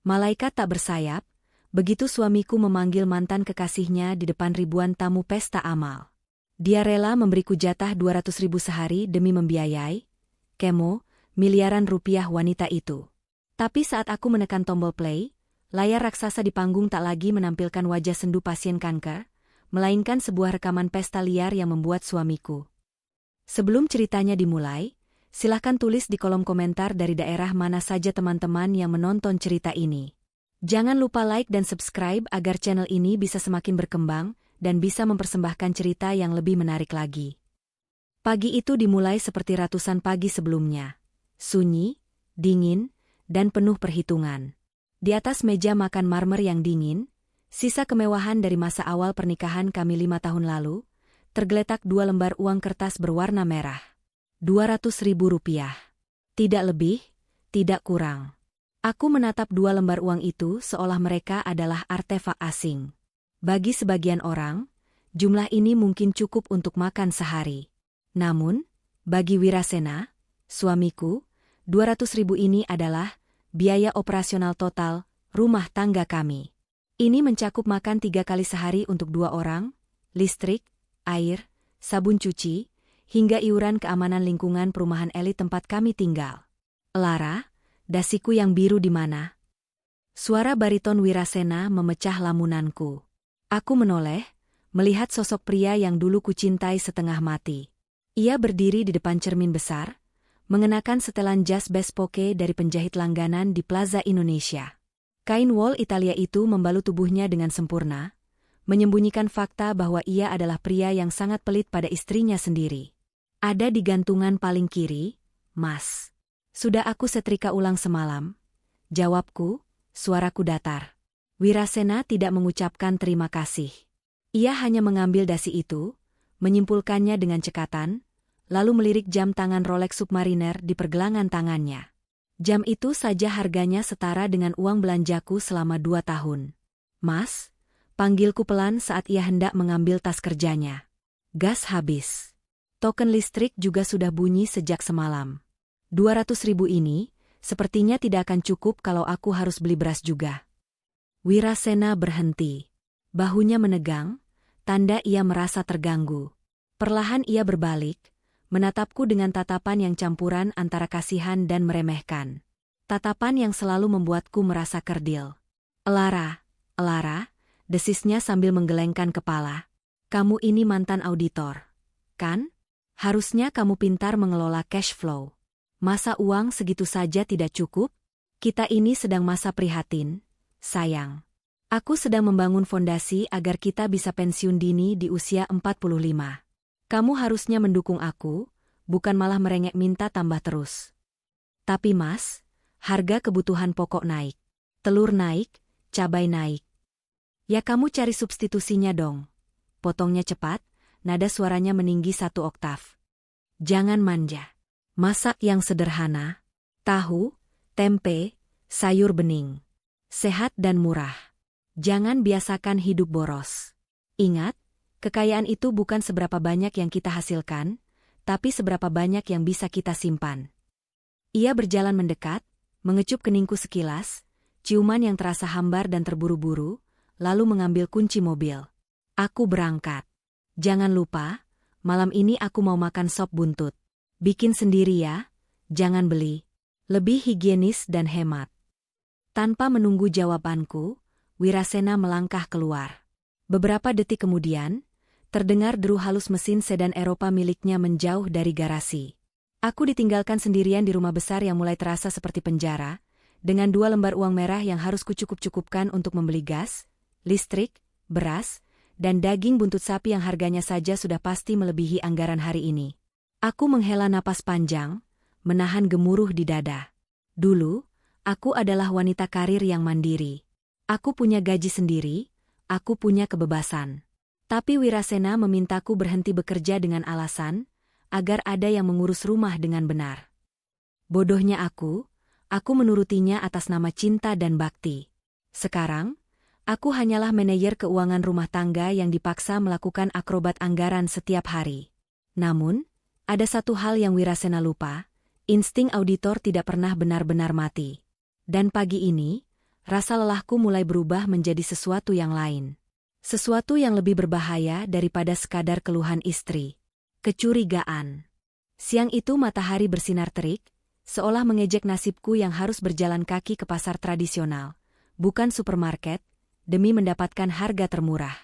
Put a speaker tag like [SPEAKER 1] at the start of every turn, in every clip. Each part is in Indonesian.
[SPEAKER 1] Malaikat tak bersayap, begitu suamiku memanggil mantan kekasihnya di depan ribuan tamu pesta amal. Dia rela memberiku jatah 200.000 sehari demi membiayai, kemo, miliaran rupiah wanita itu. Tapi saat aku menekan tombol play, layar raksasa di panggung tak lagi menampilkan wajah sendu pasien kanker, melainkan sebuah rekaman pesta liar yang membuat suamiku. Sebelum ceritanya dimulai, silahkan tulis di kolom komentar dari daerah mana saja teman-teman yang menonton cerita ini. Jangan lupa like dan subscribe agar channel ini bisa semakin berkembang dan bisa mempersembahkan cerita yang lebih menarik lagi. Pagi itu dimulai seperti ratusan pagi sebelumnya. Sunyi, dingin, dan penuh perhitungan. Di atas meja makan marmer yang dingin, sisa kemewahan dari masa awal pernikahan kami 5 tahun lalu, tergeletak 2 lembar uang kertas berwarna merah. 200.000 rupiah. Tidak lebih, tidak kurang. Aku menatap 2 lembar uang itu seolah mereka adalah artefak asing. Bagi sebagian orang, jumlah ini mungkin cukup untuk makan sehari. Namun, bagi Wirasena, suamiku, 200.000 ini adalah biaya operasional total rumah tangga kami. Ini mencakup makan 3 kali sehari untuk 2 orang, listrik, air, sabun cuci, hingga iuran keamanan lingkungan perumahan elit tempat kami tinggal. Lara, dasiku yang biru di mana? Suara bariton Wirasena memecah lamunanku. Aku menoleh, melihat sosok pria yang dulu kucintai setengah mati. Ia berdiri di depan cermin besar, mengenakan setelan jas bespoke dari penjahit langganan di Plaza Indonesia. Kain wol Italia itu membalut tubuhnya dengan sempurna, menyembunyikan fakta bahwa ia adalah pria yang sangat pelit pada istrinya sendiri. Ada di gantungan paling kiri, Mas. Sudah aku setrika ulang semalam. Jawabku, suaraku datar. Wirasena tidak mengucapkan terima kasih. Ia hanya mengambil dasi itu, menyimpulkannya dengan cekatan, lalu melirik jam tangan Rolex Submariner di pergelangan tangannya. Jam itu saja harganya setara dengan uang belanjaku selama 2 tahun. Mas, panggilku pelan saat ia hendak mengambil tas kerjanya. Gas habis. Token listrik juga sudah bunyi sejak semalam. 200.000 ini, sepertinya tidak akan cukup kalau aku harus beli beras juga. Wirasena berhenti. Bahunya menegang, tanda ia merasa terganggu. Perlahan ia berbalik, menatapku dengan tatapan yang campuran antara kasihan dan meremehkan. Tatapan yang selalu membuatku merasa kerdil. Lara, desisnya sambil menggelengkan kepala. Kamu ini mantan auditor, kan? Harusnya kamu pintar mengelola cash flow. Masa uang segitu saja tidak cukup? Kita ini sedang masa prihatin, sayang. Aku sedang membangun fondasi agar kita bisa pensiun dini di usia 45. Kamu harusnya mendukung aku, bukan malah merengek minta tambah terus. Tapi Mas, harga kebutuhan pokok naik. Telur naik, cabai naik. Ya kamu cari substitusinya dong. Potongnya cepat, nada suaranya meninggi 1 oktav. Jangan manja. Masak yang sederhana. Tahu, tempe, sayur bening. Sehat dan murah. Jangan biasakan hidup boros. Ingat, kekayaan itu bukan seberapa banyak yang kita hasilkan, tapi seberapa banyak yang bisa kita simpan. Ia berjalan mendekat, mengecup keningku sekilas, ciuman yang terasa hambar dan terburu-buru, lalu mengambil kunci mobil. Aku berangkat. Jangan lupa, malam ini aku mau makan sop buntut. Bikin sendiri ya, jangan beli. Lebih higienis dan hemat. Tanpa menunggu jawabanku, Wirasena melangkah keluar. Beberapa detik kemudian, terdengar deru halus mesin sedan Eropa miliknya menjauh dari garasi. Aku ditinggalkan sendirian di rumah besar yang mulai terasa seperti penjara, dengan 2 lembar uang merah yang harus kucukup-cukupkan untuk membeli gas, listrik, beras, dan daging buntut sapi yang harganya saja sudah pasti melebihi anggaran hari ini. Aku menghela napas panjang, menahan gemuruh di dada. Dulu, aku adalah wanita karir yang mandiri. Aku punya gaji sendiri, aku punya kebebasan. Tapi Wirasena memintaku berhenti bekerja dengan alasan, agar ada yang mengurus rumah dengan benar. Bodohnya aku menurutinya atas nama cinta dan bakti. Sekarang, aku hanyalah manajer keuangan rumah tangga yang dipaksa melakukan akrobat anggaran setiap hari. Namun, ada satu hal yang Wirasena lupa, insting auditor tidak pernah benar-benar mati. Dan pagi ini, rasa lelahku mulai berubah menjadi sesuatu yang lain. Sesuatu yang lebih berbahaya daripada sekadar keluhan istri. Kecurigaan. Siang itu matahari bersinar terik, seolah mengejek nasibku yang harus berjalan kaki ke pasar tradisional, bukan supermarket, demi mendapatkan harga termurah.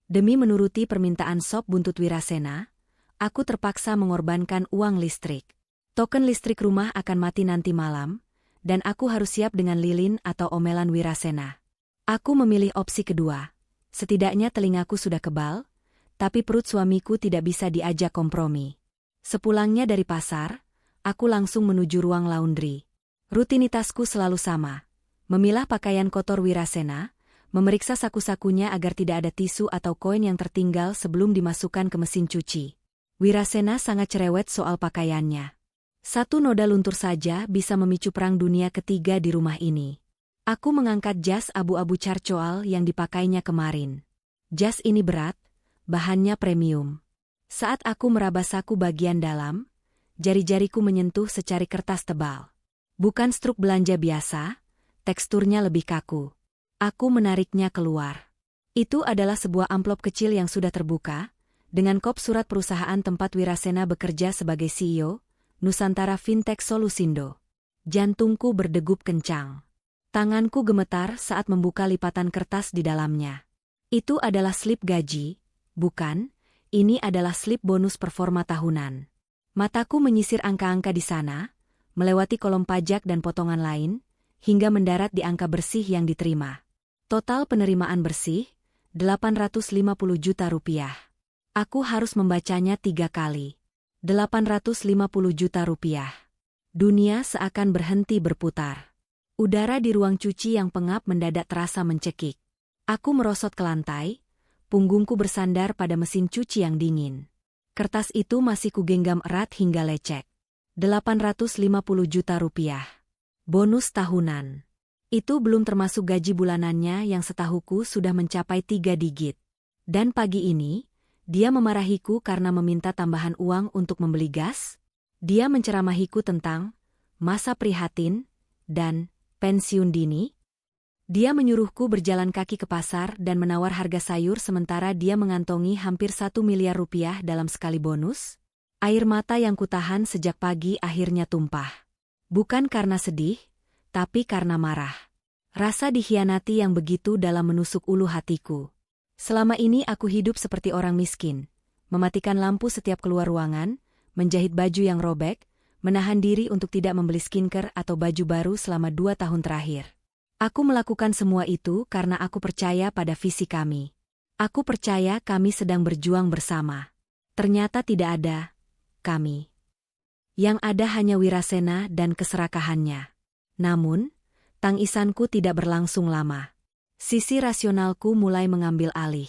[SPEAKER 1] Demi menuruti permintaan sop buntut Wirasena, aku terpaksa mengorbankan uang listrik. Token listrik rumah akan mati nanti malam, dan aku harus siap dengan lilin atau omelan Wirasena. Aku memilih opsi kedua. Setidaknya telingaku sudah kebal, tapi perut suamiku tidak bisa diajak kompromi. Sepulangnya dari pasar, aku langsung menuju ruang laundry. Rutinitasku selalu sama. Memilah pakaian kotor Wirasena, memeriksa saku-sakunya agar tidak ada tisu atau koin yang tertinggal sebelum dimasukkan ke mesin cuci. Wirasena sangat cerewet soal pakaiannya. Satu noda luntur saja bisa memicu perang dunia ketiga di rumah ini. Aku mengangkat jas abu-abu charcoal yang dipakainya kemarin. Jas ini berat, bahannya premium. Saat aku meraba saku bagian dalam, jari-jariku menyentuh secari kertas tebal. Bukan struk belanja biasa, teksturnya lebih kaku. Aku menariknya keluar. Itu adalah sebuah amplop kecil yang sudah terbuka, dengan kop surat perusahaan tempat Wirasena bekerja sebagai CEO, Nusantara Fintech Solusindo. Jantungku berdegup kencang. Tanganku gemetar saat membuka lipatan kertas di dalamnya. Itu adalah slip gaji, bukan, ini adalah slip bonus performa tahunan. Mataku menyisir angka-angka di sana, melewati kolom pajak dan potongan lain, hingga mendarat di angka bersih yang diterima. Total penerimaan bersih, 850 juta rupiah. Aku harus membacanya 3 kali. 850 juta rupiah. Dunia seakan berhenti berputar. Udara di ruang cuci yang pengap mendadak terasa mencekik. Aku merosot ke lantai, punggungku bersandar pada mesin cuci yang dingin. Kertas itu masih kugenggam erat hingga lecek. 850 juta rupiah. Bonus tahunan. Itu belum termasuk gaji bulanannya yang setahuku sudah mencapai 3 digit. Dan pagi ini, dia memarahiku karena meminta tambahan uang untuk membeli gas. Dia menceramahiku tentang masa prihatin dan pensiun dini. Dia menyuruhku berjalan kaki ke pasar dan menawar harga sayur sementara dia mengantongi hampir 1 miliar rupiah dalam sekali bonus. Air mata yang kutahan sejak pagi akhirnya tumpah. Bukan karena sedih, tapi karena marah. Rasa dikhianati yang begitu dalam menusuk ulu hatiku. Selama ini aku hidup seperti orang miskin, mematikan lampu setiap keluar ruangan, menjahit baju yang robek, menahan diri untuk tidak membeli skincare atau baju baru selama 2 tahun terakhir. Aku melakukan semua itu karena aku percaya pada visi kami. Aku percaya kami sedang berjuang bersama. Ternyata tidak ada kami. Yang ada hanya Wirasena dan keserakahannya. Namun, tangisanku tidak berlangsung lama. Sisi rasionalku mulai mengambil alih.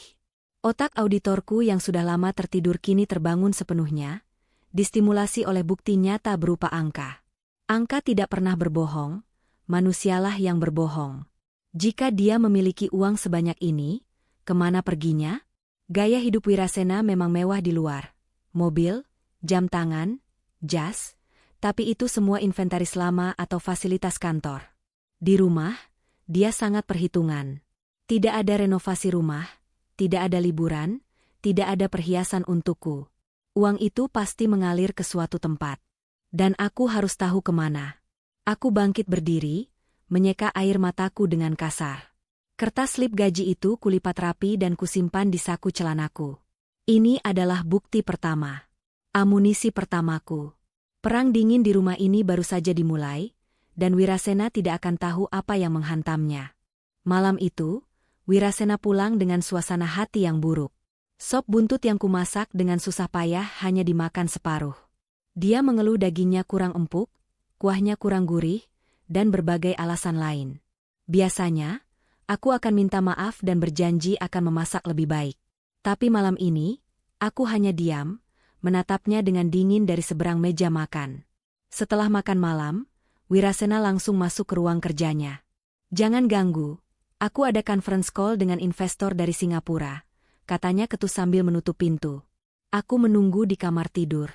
[SPEAKER 1] Otak auditorku yang sudah lama tertidur kini terbangun sepenuhnya, distimulasi oleh bukti nyata berupa angka. Angka tidak pernah berbohong, manusialah yang berbohong. Jika dia memiliki uang sebanyak ini, kemana perginya? Gaya hidup Wirasena memang mewah di luar. Mobil, jam tangan, jas, tapi itu semua inventaris lama atau fasilitas kantor. Di rumah, dia sangat perhitungan. Tidak ada renovasi rumah, tidak ada liburan, tidak ada perhiasan untukku. Uang itu pasti mengalir ke suatu tempat. Dan aku harus tahu kemana. Aku bangkit berdiri, menyeka air mataku dengan kasar. Kertas slip gaji itu kulipat rapi dan kusimpan di saku celanaku. Ini adalah bukti pertama. Amunisi pertamaku. Perang dingin di rumah ini baru saja dimulai, dan Wirasena tidak akan tahu apa yang menghantamnya. Malam itu, Wirasena pulang dengan suasana hati yang buruk. Sop buntut yang kumasak dengan susah payah hanya dimakan separuh. Dia mengeluh dagingnya kurang empuk, kuahnya kurang gurih, dan berbagai alasan lain. Biasanya, aku akan minta maaf dan berjanji akan memasak lebih baik. Tapi malam ini, aku hanya diam, menatapnya dengan dingin dari seberang meja makan. Setelah makan malam, Wirasena langsung masuk ke ruang kerjanya. Jangan ganggu, aku ada conference call dengan investor dari Singapura, katanya ketus sambil menutup pintu. Aku menunggu di kamar tidur.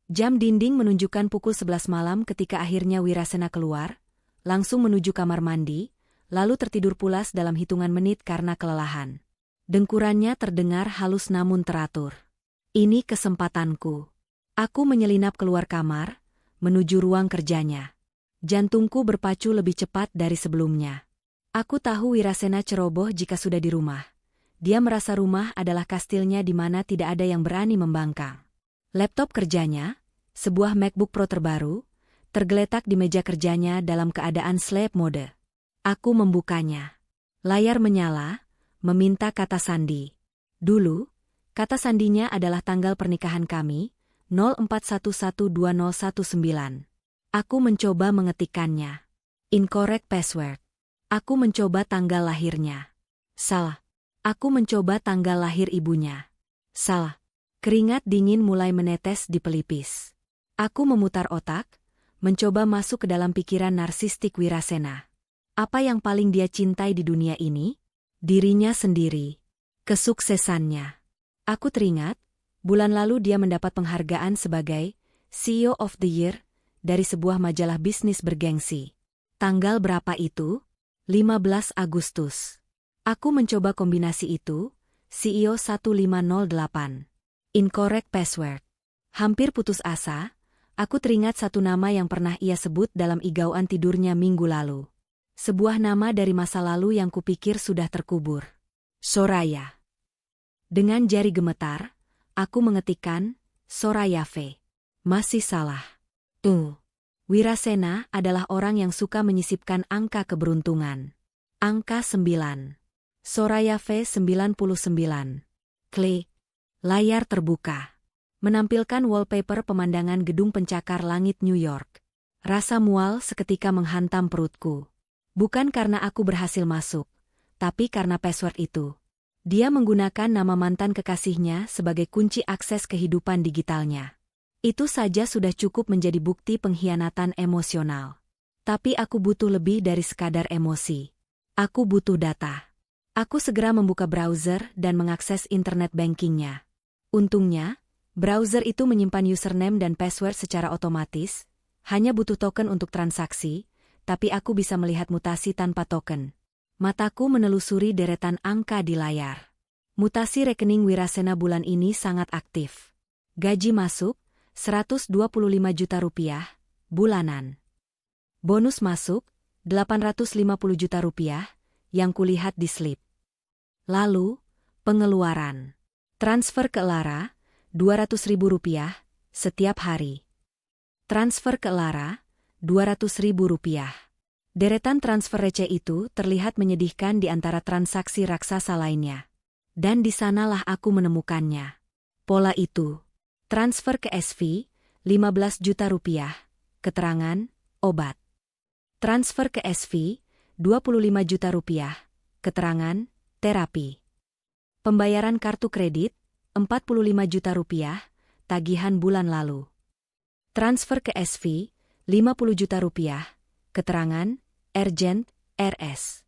[SPEAKER 1] Jam dinding menunjukkan pukul 11 malam ketika akhirnya Wirasena keluar, langsung menuju kamar mandi, lalu tertidur pulas dalam hitungan menit karena kelelahan. Dengkurannya terdengar halus namun teratur. Ini kesempatanku. Aku menyelinap keluar kamar, menuju ruang kerjanya. Jantungku berpacu lebih cepat dari sebelumnya. Aku tahu Wirasena ceroboh jika sudah di rumah. Dia merasa rumah adalah kastilnya di mana tidak ada yang berani membangkang. Laptop kerjanya, sebuah MacBook Pro terbaru, tergeletak di meja kerjanya dalam keadaan sleep mode. Aku membukanya. Layar menyala, meminta kata sandi. Dulu, kata sandinya adalah tanggal pernikahan kami, 04112019. Aku mencoba mengetikkannya. Incorrect password. Aku mencoba tanggal lahirnya. Salah. Aku mencoba tanggal lahir ibunya. Salah. Keringat dingin mulai menetes di pelipis. Aku memutar otak, mencoba masuk ke dalam pikiran narsistik Wirasena. Apa yang paling dia cintai di dunia ini? Dirinya sendiri. Kesuksesannya. Aku teringat, bulan lalu dia mendapat penghargaan sebagai CEO of the Year dari sebuah majalah bisnis bergengsi. Tanggal berapa itu? 15 Agustus. Aku mencoba kombinasi itu, CEO 1508. Incorrect password. Hampir putus asa, aku teringat satu nama yang pernah ia sebut dalam igauan tidurnya minggu lalu. Sebuah nama dari masa lalu yang kupikir sudah terkubur. Soraya. Dengan jari gemetar, aku mengetikkan, Soraya V. Masih salah. Wirasena adalah orang yang suka menyisipkan angka keberuntungan. Angka 9. Soraya V 99. Klik. Layar terbuka. Menampilkan wallpaper pemandangan gedung pencakar langit New York. Rasa mual seketika menghantam perutku. Bukan karena aku berhasil masuk, tapi karena password itu. Dia menggunakan nama mantan kekasihnya sebagai kunci akses kehidupan digitalnya. Itu saja sudah cukup menjadi bukti pengkhianatan emosional. Tapi aku butuh lebih dari sekadar emosi. Aku butuh data. Aku segera membuka browser dan mengakses internet bankingnya. Untungnya, browser itu menyimpan username dan password secara otomatis, hanya butuh token untuk transaksi, tapi aku bisa melihat mutasi tanpa token. Mataku menelusuri deretan angka di layar. Mutasi rekening Wirasena bulan ini sangat aktif. Gaji masuk, 125 juta rupiah, bulanan. Bonus masuk, 850 juta rupiah, yang kulihat di slip. Lalu, pengeluaran. Transfer ke Lara, 200.000 rupiah, setiap hari. Transfer ke Lara, 200.000 rupiah. Deretan transfer receh itu terlihat menyedihkan di antara transaksi raksasa lainnya. Dan di sanalah aku menemukannya. Pola itu. Transfer ke SV, 15 juta rupiah, keterangan, obat. Transfer ke SV, 25 juta rupiah, keterangan, terapi. Pembayaran kartu kredit, 45 juta rupiah, tagihan bulan lalu. Transfer ke SV, 50 juta rupiah, keterangan, urgent, RS.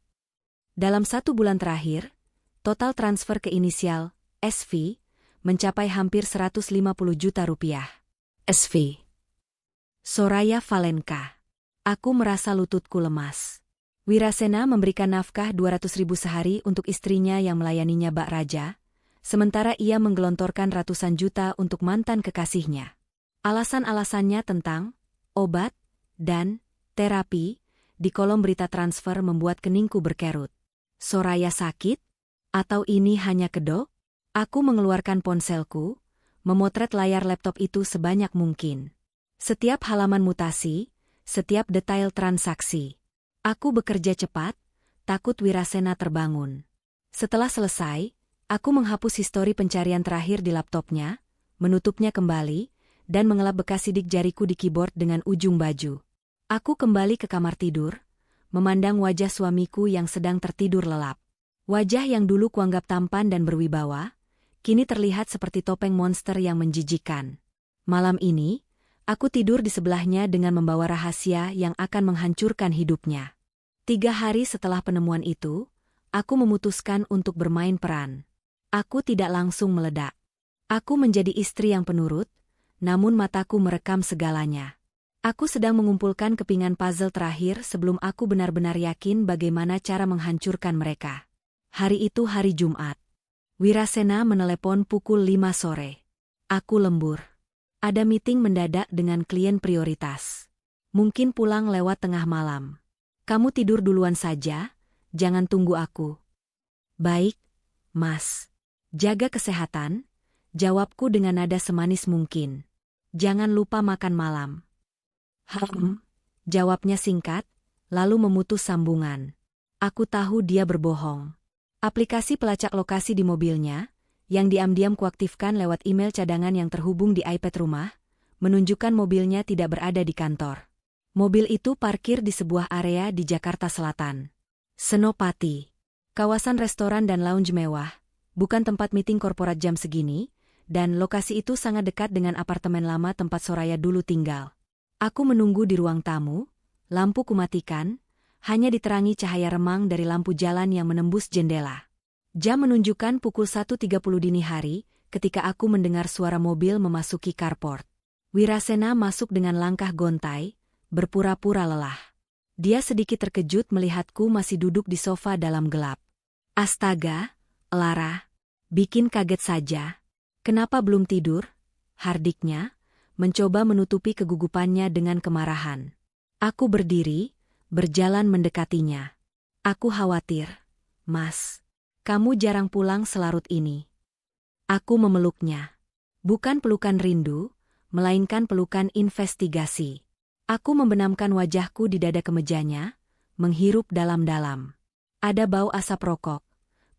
[SPEAKER 1] Dalam 1 bulan terakhir, total transfer ke inisial, SV, mencapai hampir 150 juta rupiah. SV. Soraya Valenka. Aku merasa lututku lemas. Wirasena memberikan nafkah 200.000 sehari untuk istrinya yang melayaninya bak raja, sementara ia menggelontorkan ratusan juta untuk mantan kekasihnya. Alasan-alasannya tentang obat dan terapi di kolom berita transfer membuat keningku berkerut. Soraya sakit? Atau ini hanya kedok? Aku mengeluarkan ponselku, memotret layar laptop itu sebanyak mungkin. Setiap halaman mutasi, setiap detail transaksi. Aku bekerja cepat, takut Wirasena terbangun. Setelah selesai, aku menghapus histori pencarian terakhir di laptopnya, menutupnya kembali, dan mengelap bekas sidik jariku di keyboard dengan ujung baju. Aku kembali ke kamar tidur, memandang wajah suamiku yang sedang tertidur lelap. Wajah yang dulu kuanggap tampan dan berwibawa, kini terlihat seperti topeng monster yang menjijikan. Malam ini, aku tidur di sebelahnya dengan membawa rahasia yang akan menghancurkan hidupnya. 3 hari setelah penemuan itu, aku memutuskan untuk bermain peran. Aku tidak langsung meledak. Aku menjadi istri yang penurut, namun mataku merekam segalanya. Aku sedang mengumpulkan kepingan puzzle terakhir sebelum aku benar-benar yakin bagaimana cara menghancurkan mereka. Hari itu hari Jumat. Wirasena menelepon pukul 5 sore. Aku lembur. Ada meeting mendadak dengan klien prioritas. Mungkin pulang lewat tengah malam. Kamu tidur duluan saja, jangan tunggu aku. Baik, Mas. Jaga kesehatan, jawabku dengan nada semanis mungkin. Jangan lupa makan malam. Jawabnya singkat, lalu memutus sambungan. Aku tahu dia berbohong. Aplikasi pelacak lokasi di mobilnya, yang diam-diam kuaktifkan lewat email cadangan yang terhubung di iPad rumah, menunjukkan mobilnya tidak berada di kantor. Mobil itu parkir di sebuah area di Jakarta Selatan. Senopati. Kawasan restoran dan lounge mewah, bukan tempat meeting korporat jam segini, dan lokasi itu sangat dekat dengan apartemen lama tempat Soraya dulu tinggal. Aku menunggu di ruang tamu, lampu kumatikan, hanya diterangi cahaya remang dari lampu jalan yang menembus jendela. Jam menunjukkan pukul 1.30 dini hari ketika aku mendengar suara mobil memasuki carport. Wirasena masuk dengan langkah gontai, berpura-pura lelah. Dia sedikit terkejut melihatku masih duduk di sofa dalam gelap. Astaga, Lara, bikin kaget saja. Kenapa belum tidur? Hardiknya, mencoba menutupi kegugupannya dengan kemarahan. Aku berdiri, berjalan mendekatinya. Aku khawatir, Mas. Kamu jarang pulang selarut ini. Aku memeluknya. Bukan pelukan rindu, melainkan pelukan investigasi. Aku membenamkan wajahku di dada kemejanya, menghirup dalam-dalam. Ada bau asap rokok,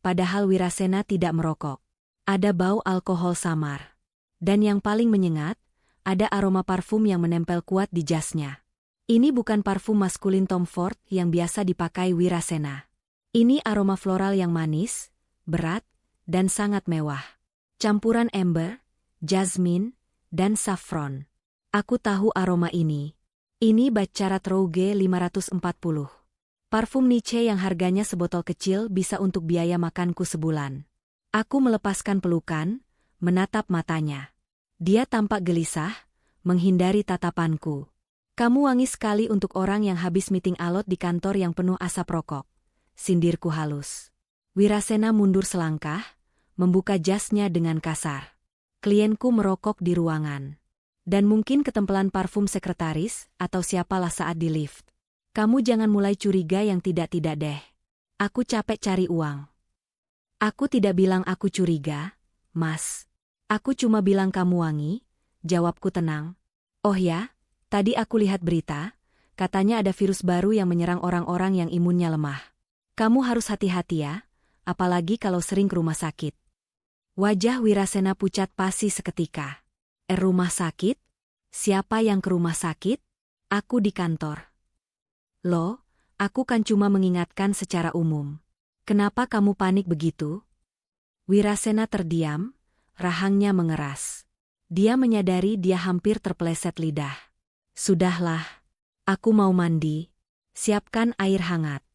[SPEAKER 1] padahal Wirasena tidak merokok. Ada bau alkohol samar. Dan yang paling menyengat, ada aroma parfum yang menempel kuat di jasnya. Ini bukan parfum maskulin Tom Ford yang biasa dipakai Wirasena. Ini aroma floral yang manis, berat, dan sangat mewah. Campuran amber, jasmine, dan saffron. Aku tahu aroma ini. Ini Baccarat Rouge 540. Parfum Niche yang harganya sebotol kecil bisa untuk biaya makanku sebulan. Aku melepaskan pelukan, menatap matanya. Dia tampak gelisah, menghindari tatapanku. Kamu wangi sekali untuk orang yang habis meeting alot di kantor yang penuh asap rokok. Sindirku halus. Wirasena mundur selangkah, membuka jasnya dengan kasar. Klienku merokok di ruangan. Dan mungkin ketempelan parfum sekretaris atau siapalah saat di lift. Kamu jangan mulai curiga yang tidak-tidak deh. Aku capek cari uang. Aku tidak bilang aku curiga, Mas. Aku cuma bilang kamu wangi, jawabku tenang. Oh ya, tadi aku lihat berita, katanya ada virus baru yang menyerang orang-orang yang imunnya lemah. Kamu harus hati-hati ya, apalagi kalau sering ke rumah sakit. Wajah Wirasena pucat pasi seketika. Rumah sakit? Siapa yang ke rumah sakit? Aku di kantor. Loh, aku kan cuma mengingatkan secara umum. Kenapa kamu panik begitu? Wirasena terdiam, rahangnya mengeras. Dia menyadari dia hampir terpeleset lidah. Sudahlah, aku mau mandi. Siapkan air hangat.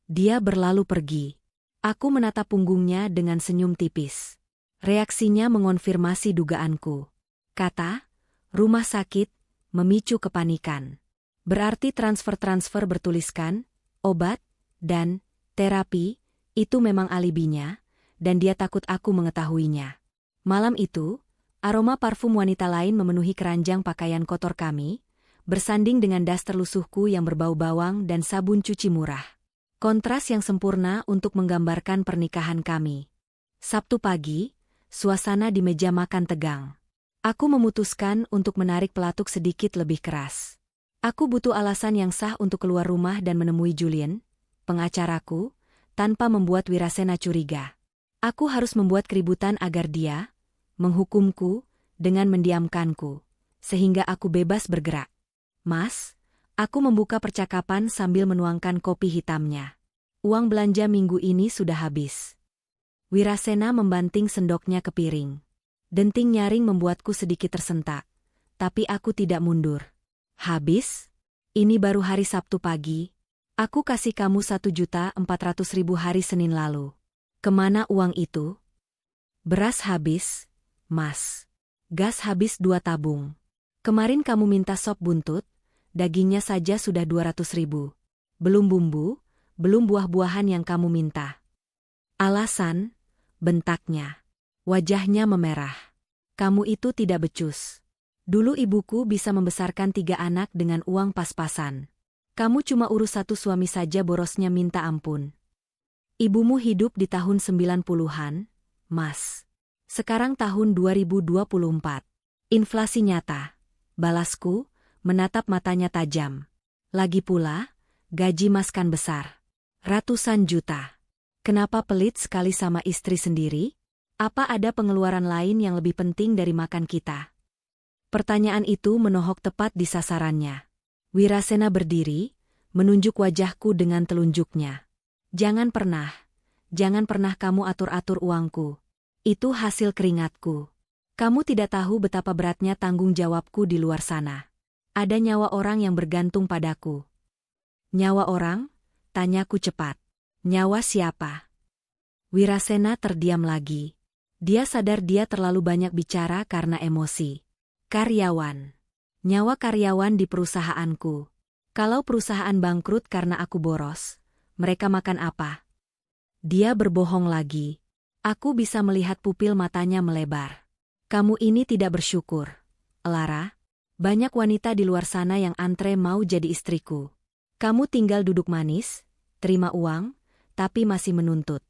[SPEAKER 1] Dia berlalu pergi. Aku menatap punggungnya dengan senyum tipis. Reaksinya mengonfirmasi dugaanku. Kata, rumah sakit, memicu kepanikan. Berarti transfer-transfer bertuliskan, obat, dan terapi, itu memang alibinya, dan dia takut aku mengetahuinya. Malam itu, aroma parfum wanita lain memenuhi keranjang pakaian kotor kami, bersanding dengan daster lusuhku yang berbau bawang dan sabun cuci murah. Kontras yang sempurna untuk menggambarkan pernikahan kami. Sabtu pagi, suasana di meja makan tegang. Aku memutuskan untuk menarik pelatuk sedikit lebih keras. Aku butuh alasan yang sah untuk keluar rumah dan menemui Julian, pengacaraku, tanpa membuat Wirasena curiga. Aku harus membuat keributan agar dia menghukumku dengan mendiamkanku, sehingga aku bebas bergerak. Mas, aku membuka percakapan sambil menuangkan kopi hitamnya. Uang belanja minggu ini sudah habis. Wirasena membanting sendoknya ke piring. Denting nyaring membuatku sedikit tersentak, tapi aku tidak mundur. Habis? Ini baru hari Sabtu pagi. Aku kasih kamu 1.400.000 hari Senin lalu. Kemana uang itu? Beras habis, Mas. Gas habis 2 tabung. Kemarin kamu minta sop buntut, dagingnya saja sudah 200.000. Belum bumbu, belum buah-buahan yang kamu minta. Alasan, bentaknya. Wajahnya memerah. Kamu itu tidak becus. Dulu ibuku bisa membesarkan 3 anak dengan uang pas-pasan. Kamu cuma urus 1 suami saja borosnya minta ampun. Ibumu hidup di tahun 90-an, Mas. Sekarang tahun 2024. Inflasi nyata. Balasku, menatap matanya tajam. Lagi pula, gaji Mas kan besar. Ratusan juta. Kenapa pelit sekali sama istri sendiri? Apa ada pengeluaran lain yang lebih penting dari makan kita? Pertanyaan itu menohok tepat di sasarannya. Wirasena berdiri, menunjuk wajahku dengan telunjuknya. Jangan pernah kamu atur-atur uangku. Itu hasil keringatku. Kamu tidak tahu betapa beratnya tanggung jawabku di luar sana. Ada nyawa orang yang bergantung padaku. Nyawa orang? Tanyaku cepat. Nyawa siapa? Wirasena terdiam lagi. Dia sadar dia terlalu banyak bicara karena emosi. Karyawan. Nyawa karyawan di perusahaanku. Kalau perusahaan bangkrut karena aku boros, mereka makan apa? Dia berbohong lagi. Aku bisa melihat pupil matanya melebar. Kamu ini tidak bersyukur, Lara. Banyak wanita di luar sana yang antre mau jadi istriku. Kamu tinggal duduk manis, terima uang, tapi masih menuntut.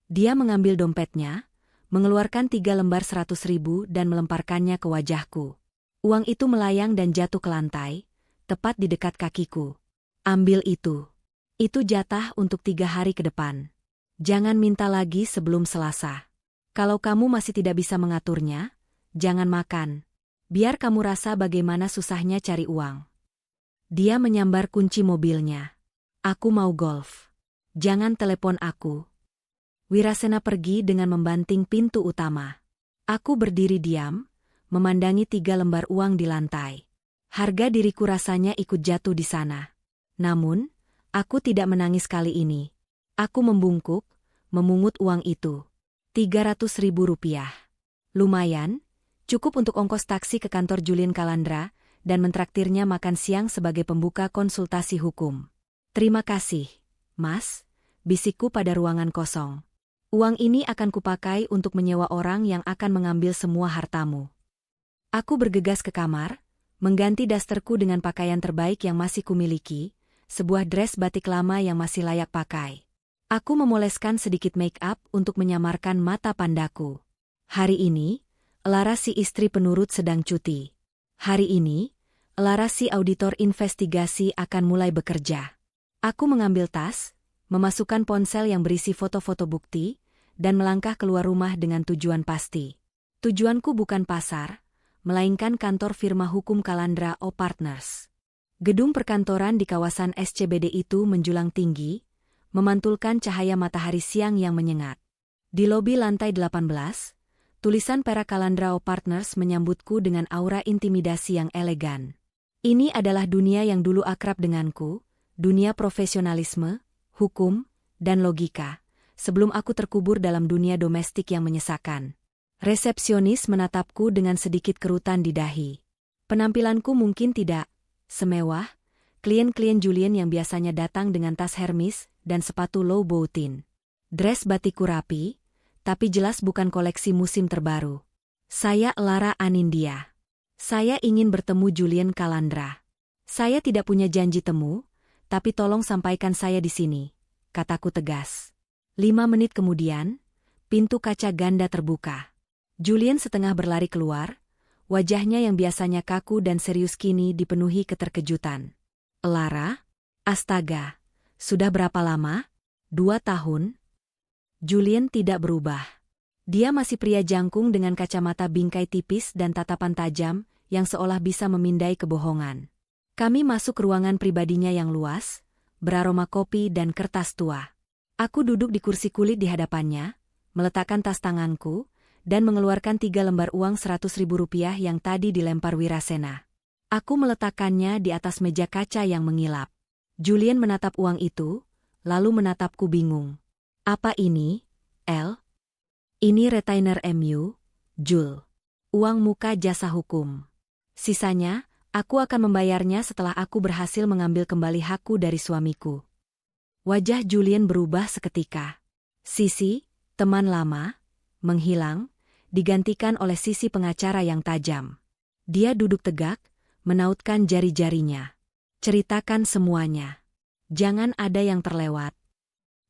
[SPEAKER 1] Dia mengambil dompetnya, mengeluarkan 3 lembar 100.000 dan melemparkannya ke wajahku. Uang itu melayang dan jatuh ke lantai, tepat di dekat kakiku. Ambil itu. Itu jatah untuk 3 hari ke depan. Jangan minta lagi sebelum Selasa. Kalau kamu masih tidak bisa mengaturnya, jangan makan. Biar kamu rasa bagaimana susahnya cari uang. Dia menyambar kunci mobilnya. Aku mau golf. Jangan telepon aku. Wirasena pergi dengan membanting pintu utama. Aku berdiri diam, memandangi 3 lembar uang di lantai. Harga diriku rasanya ikut jatuh di sana. Namun, aku tidak menangis kali ini. Aku membungkuk, memungut uang itu. 300.000 rupiah. Lumayan, cukup untuk ongkos taksi ke kantor Julien Kalandra, dan mentraktirnya makan siang sebagai pembuka konsultasi hukum. Terima kasih, Mas, bisikku pada ruangan kosong. Uang ini akan kupakai untuk menyewa orang yang akan mengambil semua hartamu. Aku bergegas ke kamar, mengganti dasterku dengan pakaian terbaik yang masih kumiliki, sebuah dress batik lama yang masih layak pakai. Aku memoleskan sedikit make up untuk menyamarkan mata pandaku. Hari ini, Lara si istri penurut sedang cuti. Hari ini, Lara si auditor investigasi akan mulai bekerja. Aku mengambil tas, memasukkan ponsel yang berisi foto-foto bukti, dan melangkah keluar rumah dengan tujuan pasti. Tujuanku bukan pasar, melainkan kantor firma hukum Kalandra O Partners. Gedung perkantoran di kawasan SCBD itu menjulang tinggi, memantulkan cahaya matahari siang yang menyengat. Di lobi lantai 18, tulisan perak Kalandra O Partners menyambutku dengan aura intimidasi yang elegan. Ini adalah dunia yang dulu akrab denganku, dunia profesionalisme, hukum, dan logika, sebelum aku terkubur dalam dunia domestik yang menyesakan. Resepsionis menatapku dengan sedikit kerutan di dahi. Penampilanku mungkin tidak semewah, klien-klien Julien yang biasanya datang dengan tas Hermes dan sepatu low boutin. Dress batikku rapi, tapi jelas bukan koleksi musim terbaru. Saya Lara Anindya. Saya ingin bertemu Julien Kalandra. Saya tidak punya janji temu, tapi tolong sampaikan saya di sini, kataku tegas. 5 menit kemudian, pintu kaca ganda terbuka. Julien setengah berlari keluar, wajahnya yang biasanya kaku dan serius kini dipenuhi keterkejutan. Lara? Astaga, sudah berapa lama? 2 tahun? Julien tidak berubah. Dia masih pria jangkung dengan kacamata bingkai tipis dan tatapan tajam yang seolah bisa memindai kebohongan. Kami masuk ruangan pribadinya yang luas, beraroma kopi dan kertas tua. Aku duduk di kursi kulit di hadapannya, meletakkan tas tanganku, dan mengeluarkan 3 lembar uang 100.000 rupiah yang tadi dilempar Wirasena. Aku meletakkannya di atas meja kaca yang mengilap. Julien menatap uang itu, lalu menatapku bingung. Apa ini, El? Ini retainer MU, Jul. Uang muka jasa hukum. Sisanya, Aku akan membayarnya setelah aku berhasil mengambil kembali hakku dari suamiku. Wajah Julian berubah seketika. Sisi, teman lama, menghilang, digantikan oleh sisi pengacara yang tajam. Dia duduk tegak, menautkan jari-jarinya. Ceritakan semuanya. Jangan ada yang terlewat.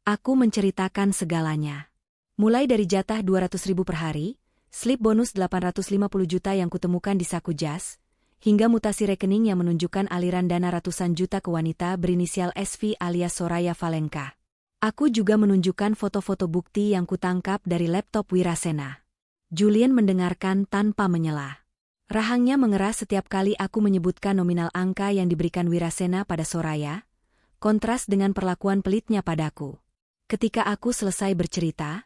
[SPEAKER 1] Aku menceritakan segalanya. Mulai dari jatah 200.000 per hari, slip bonus 850 juta yang kutemukan di saku jas, hingga mutasi rekening yang menunjukkan aliran dana ratusan juta ke wanita berinisial SV alias Soraya Valenka. Aku juga menunjukkan foto-foto bukti yang kutangkap dari laptop Wirasena. Julian mendengarkan tanpa menyela. Rahangnya mengeras setiap kali aku menyebutkan nominal angka yang diberikan Wirasena pada Soraya, kontras dengan perlakuan pelitnya padaku. Ketika aku selesai bercerita,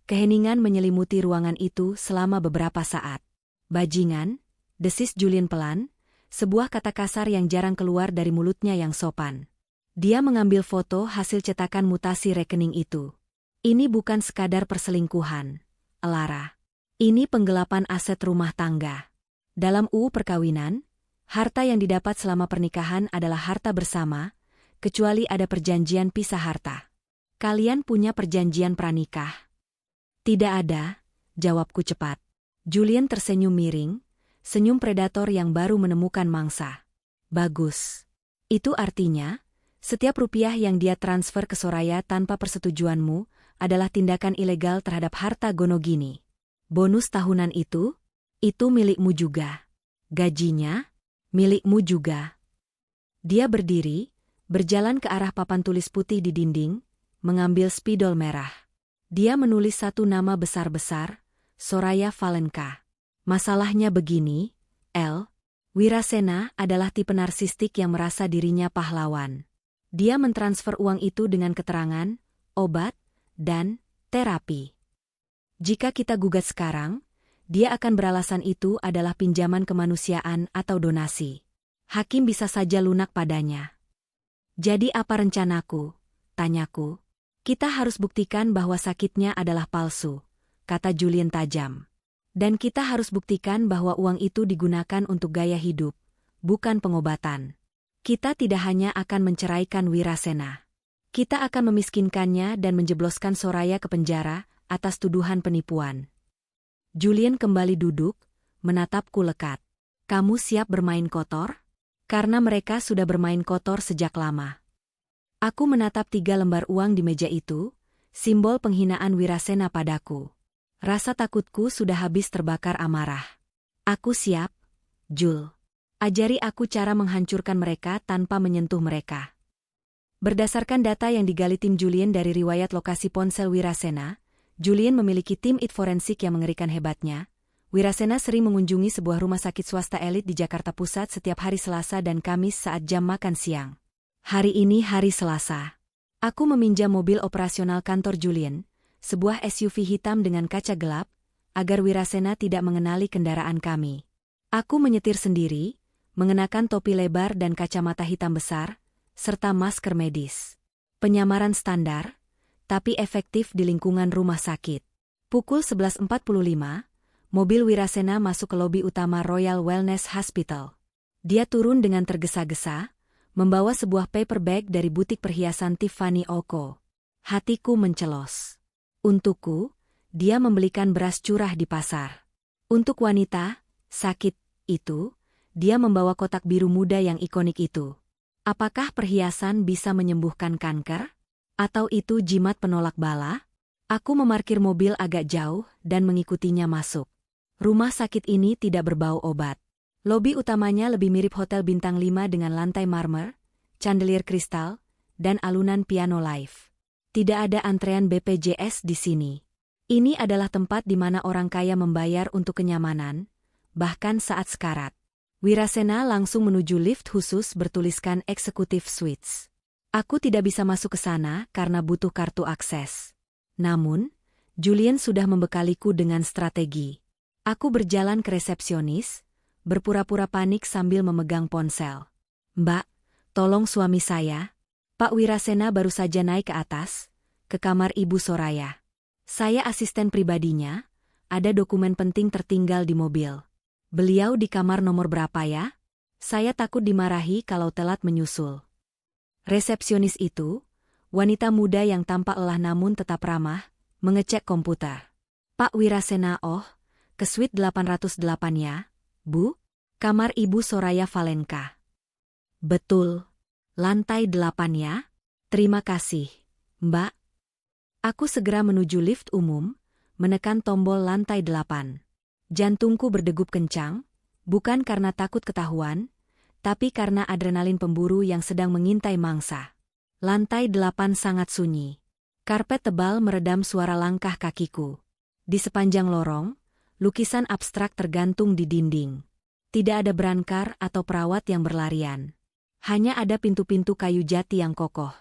[SPEAKER 1] keheningan menyelimuti ruangan itu selama beberapa saat. Bajingan, desis Julian pelan, sebuah kata kasar yang jarang keluar dari mulutnya yang sopan. Dia mengambil foto hasil cetakan mutasi rekening itu. Ini bukan sekadar perselingkuhan, Elara. Ini penggelapan aset rumah tangga. Dalam UU perkawinan, harta yang didapat selama pernikahan adalah harta bersama, kecuali ada perjanjian pisah harta. Kalian punya perjanjian pranikah? Tidak ada, jawabku cepat. Julian tersenyum miring, senyum predator yang baru menemukan mangsa. Bagus. Itu artinya, setiap rupiah yang dia transfer ke Soraya tanpa persetujuanmu adalah tindakan ilegal terhadap harta Gonogini. Bonus tahunan itu milikmu juga. Gajinya, milikmu juga. Dia berdiri, berjalan ke arah papan tulis putih di dinding, mengambil spidol merah. Dia menulis satu nama besar-besar, Soraya Valenka. Masalahnya begini, L. Wirasena adalah tipe narsistik yang merasa dirinya pahlawan. Dia mentransfer uang itu dengan keterangan, obat, dan terapi. Jika kita gugat sekarang, dia akan beralasan itu adalah pinjaman kemanusiaan atau donasi. Hakim bisa saja lunak padanya. Jadi apa rencanaku? Tanyaku. Kita harus buktikan bahwa sakitnya adalah palsu, kata Julian tajam. Dan kita harus buktikan bahwa uang itu digunakan untuk gaya hidup, bukan pengobatan. Kita tidak hanya akan menceraikan Wirasena. Kita akan memiskinkannya dan menjebloskan Soraya ke penjara atas tuduhan penipuan. Julian kembali duduk, menatapku lekat. Kamu siap bermain kotor? Karena mereka sudah bermain kotor sejak lama. Aku menatap 3 lembar uang di meja itu, simbol penghinaan Wirasena padaku. Rasa takutku sudah habis terbakar amarah. Aku siap, Jul. Ajari aku cara menghancurkan mereka tanpa menyentuh mereka. Berdasarkan data yang digali tim Julian dari riwayat lokasi ponsel Wirasena, Julian memiliki tim IT forensik yang mengerikan hebatnya. Wirasena sering mengunjungi sebuah rumah sakit swasta elit di Jakarta Pusat setiap hari Selasa dan Kamis saat jam makan siang. Hari ini hari Selasa. Aku meminjam mobil operasional kantor Julian, sebuah SUV hitam dengan kaca gelap, agar Wirasena tidak mengenali kendaraan kami. Aku menyetir sendiri, mengenakan topi lebar dan kacamata hitam besar, serta masker medis. Penyamaran standar, tapi efektif di lingkungan rumah sakit. Pukul 11.45, mobil Wirasena masuk ke lobi utama Royal Wellness Hospital. Dia turun dengan tergesa-gesa, membawa sebuah paper bag dari butik perhiasan Tiffany Oko. Hatiku mencelos. Untukku, dia membelikan beras curah di pasar. Untuk wanita, sakit, itu, dia membawa kotak biru muda yang ikonik itu. Apakah perhiasan bisa menyembuhkan kanker? Atau itu jimat penolak bala? Aku memarkir mobil agak jauh dan mengikutinya masuk. Rumah sakit ini tidak berbau obat. Lobi utamanya lebih mirip hotel bintang 5 dengan lantai marmer, chandelier kristal, dan alunan piano live. Tidak ada antrean BPJS di sini. Ini adalah tempat di mana orang kaya membayar untuk kenyamanan, bahkan saat sekarat. Wirasena langsung menuju lift khusus bertuliskan Executive Suites. Aku tidak bisa masuk ke sana karena butuh kartu akses. Namun, Julian sudah membekaliku dengan strategi. Aku berjalan ke resepsionis, berpura-pura panik sambil memegang ponsel. Mbak, tolong suami saya. Pak Wirasena baru saja naik ke atas, ke kamar Ibu Soraya. Saya asisten pribadinya, ada dokumen penting tertinggal di mobil. Beliau di kamar nomor berapa ya? Saya takut dimarahi kalau telat menyusul. Resepsionis itu, wanita muda yang tampak lelah namun tetap ramah, mengecek komputer. Pak Wirasena, ke suite 808 ya, Bu? Kamar Ibu Soraya Valenka. Betul. Lantai 8 ya? Terima kasih, Mbak. Aku segera menuju lift umum, menekan tombol lantai 8. Jantungku berdegup kencang, bukan karena takut ketahuan, tapi karena adrenalin pemburu yang sedang mengintai mangsa. Lantai 8 sangat sunyi. Karpet tebal meredam suara langkah kakiku. Di sepanjang lorong, lukisan abstrak tergantung di dinding. Tidak ada berangkar atau perawat yang berlarian. Hanya ada pintu-pintu kayu jati yang kokoh.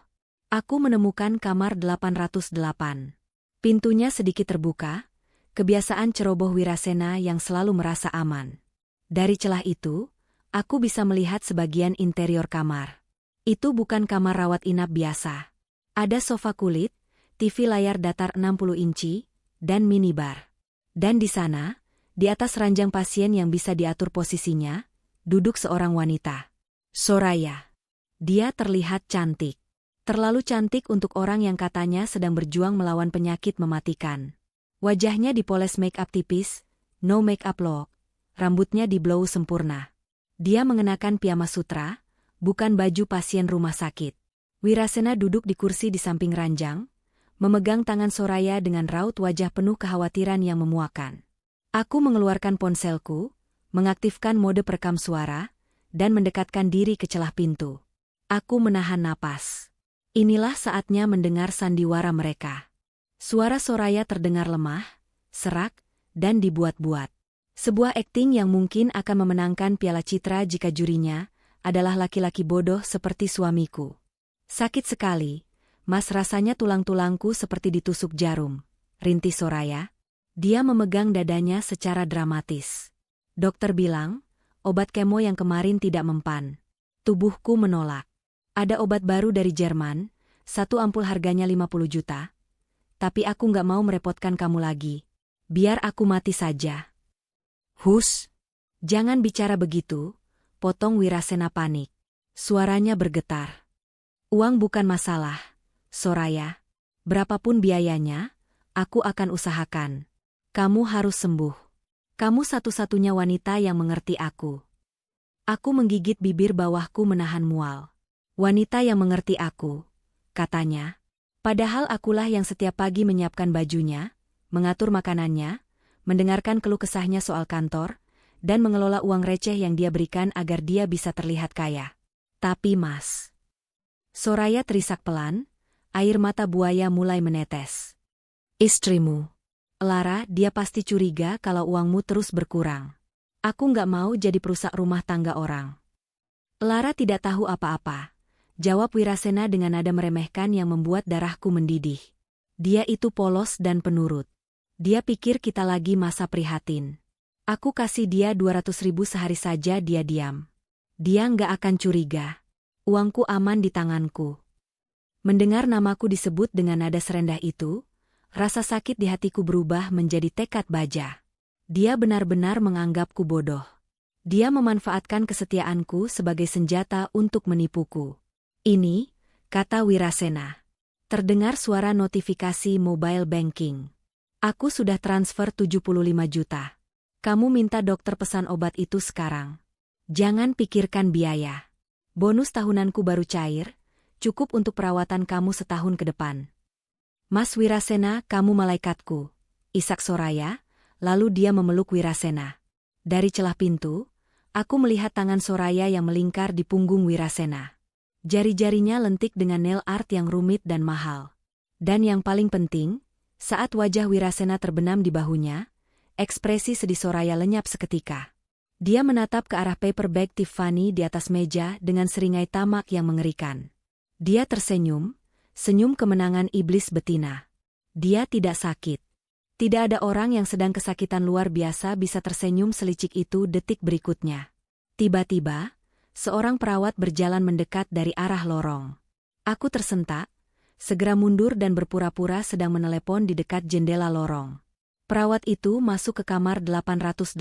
[SPEAKER 1] Aku menemukan kamar 808. Pintunya sedikit terbuka, kebiasaan ceroboh Wirasena yang selalu merasa aman. Dari celah itu, aku bisa melihat sebagian interior kamar. Itu bukan kamar rawat inap biasa. Ada sofa kulit, TV layar datar 60 inci, dan minibar. Dan di sana, di atas ranjang pasien yang bisa diatur posisinya, duduk seorang wanita. Soraya. Dia terlihat cantik. Terlalu cantik untuk orang yang katanya sedang berjuang melawan penyakit mematikan. Wajahnya dipoles make-up tipis, no make-up look. Rambutnya di-blow sempurna. Dia mengenakan piyama sutra, bukan baju pasien rumah sakit. Wirasena duduk di kursi di samping ranjang, memegang tangan Soraya dengan raut wajah penuh kekhawatiran yang memuakan. Aku mengeluarkan ponselku, mengaktifkan mode perekam suara, dan mendekatkan diri ke celah pintu. Aku menahan napas. Inilah saatnya mendengar sandiwara mereka. Suara Soraya terdengar lemah, serak, dan dibuat-buat. Sebuah akting yang mungkin akan memenangkan piala citra jika jurinya adalah laki-laki bodoh seperti suamiku. Sakit sekali, Mas, rasanya tulang-tulangku seperti ditusuk jarum, rintih Soraya. Dia memegang dadanya secara dramatis. Dokter bilang, obat kemo yang kemarin tidak mempan. Tubuhku menolak. Ada obat baru dari Jerman, satu ampul harganya 50 juta. Tapi aku nggak mau merepotkan kamu lagi. Biar aku mati saja. Hus! Jangan bicara begitu, potong Wirasena panik. Suaranya bergetar. Uang bukan masalah, Soraya. Berapapun biayanya, aku akan usahakan. Kamu harus sembuh. Kamu satu-satunya wanita yang mengerti aku. Aku menggigit bibir bawahku menahan mual. Wanita yang mengerti aku, katanya. Padahal akulah yang setiap pagi menyiapkan bajunya, mengatur makanannya, mendengarkan keluh kesahnya soal kantor, dan mengelola uang receh yang dia berikan agar dia bisa terlihat kaya. Tapi Mas. Soraya terisak pelan, air mata buaya mulai menetes. Istrimu. Lara, dia pasti curiga kalau uangmu terus berkurang. Aku nggak mau jadi perusak rumah tangga orang. Lara tidak tahu apa-apa, jawab Wirasena dengan nada meremehkan yang membuat darahku mendidih. Dia itu polos dan penurut. Dia pikir kita lagi masa prihatin. Aku kasih dia 200.000 sehari saja dia diam. Dia nggak akan curiga. Uangku aman di tanganku. Mendengar namaku disebut dengan nada serendah itu, rasa sakit di hatiku berubah menjadi tekad baja. Dia benar-benar menganggapku bodoh. Dia memanfaatkan kesetiaanku sebagai senjata untuk menipuku. Ini, kata Wirasena. Terdengar suara notifikasi mobile banking. Aku sudah transfer 75 juta. Kamu minta dokter pesan obat itu sekarang. Jangan pikirkan biaya. Bonus tahunanku baru cair, cukup untuk perawatan kamu setahun ke depan. Mas Wirasena, kamu malaikatku, isak Soraya, lalu dia memeluk Wirasena. Dari celah pintu, aku melihat tangan Soraya yang melingkar di punggung Wirasena. Jari-jarinya lentik dengan nail art yang rumit dan mahal. Dan yang paling penting, saat wajah Wirasena terbenam di bahunya, ekspresi sedih Soraya lenyap seketika. Dia menatap ke arah paper bag Tiffany di atas meja dengan seringai tamak yang mengerikan. Dia tersenyum, senyum kemenangan iblis betina. Dia tidak sakit. Tidak ada orang yang sedang kesakitan luar biasa bisa tersenyum selicik itu detik berikutnya. Tiba-tiba, seorang perawat berjalan mendekat dari arah lorong. Aku tersentak, segera mundur dan berpura-pura sedang menelepon di dekat jendela lorong. Perawat itu masuk ke kamar 808.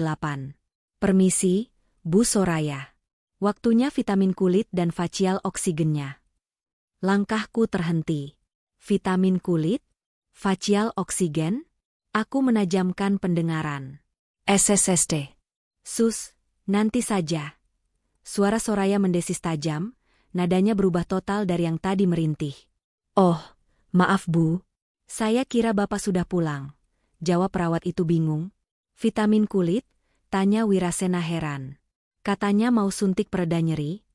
[SPEAKER 1] Permisi, Bu Soraya. Waktunya vitamin kulit dan facial oksigennya. Langkahku terhenti. Vitamin kulit? Facial oksigen? Aku menajamkan pendengaran. SSSD. Sus, nanti saja. Suara Soraya mendesis tajam, nadanya berubah total dari yang tadi merintih. Oh, maaf Bu. Saya kira Bapak sudah pulang. Jawab perawat itu bingung. Vitamin kulit? Tanya Wirasena heran. Katanya mau suntik pereda nyeri.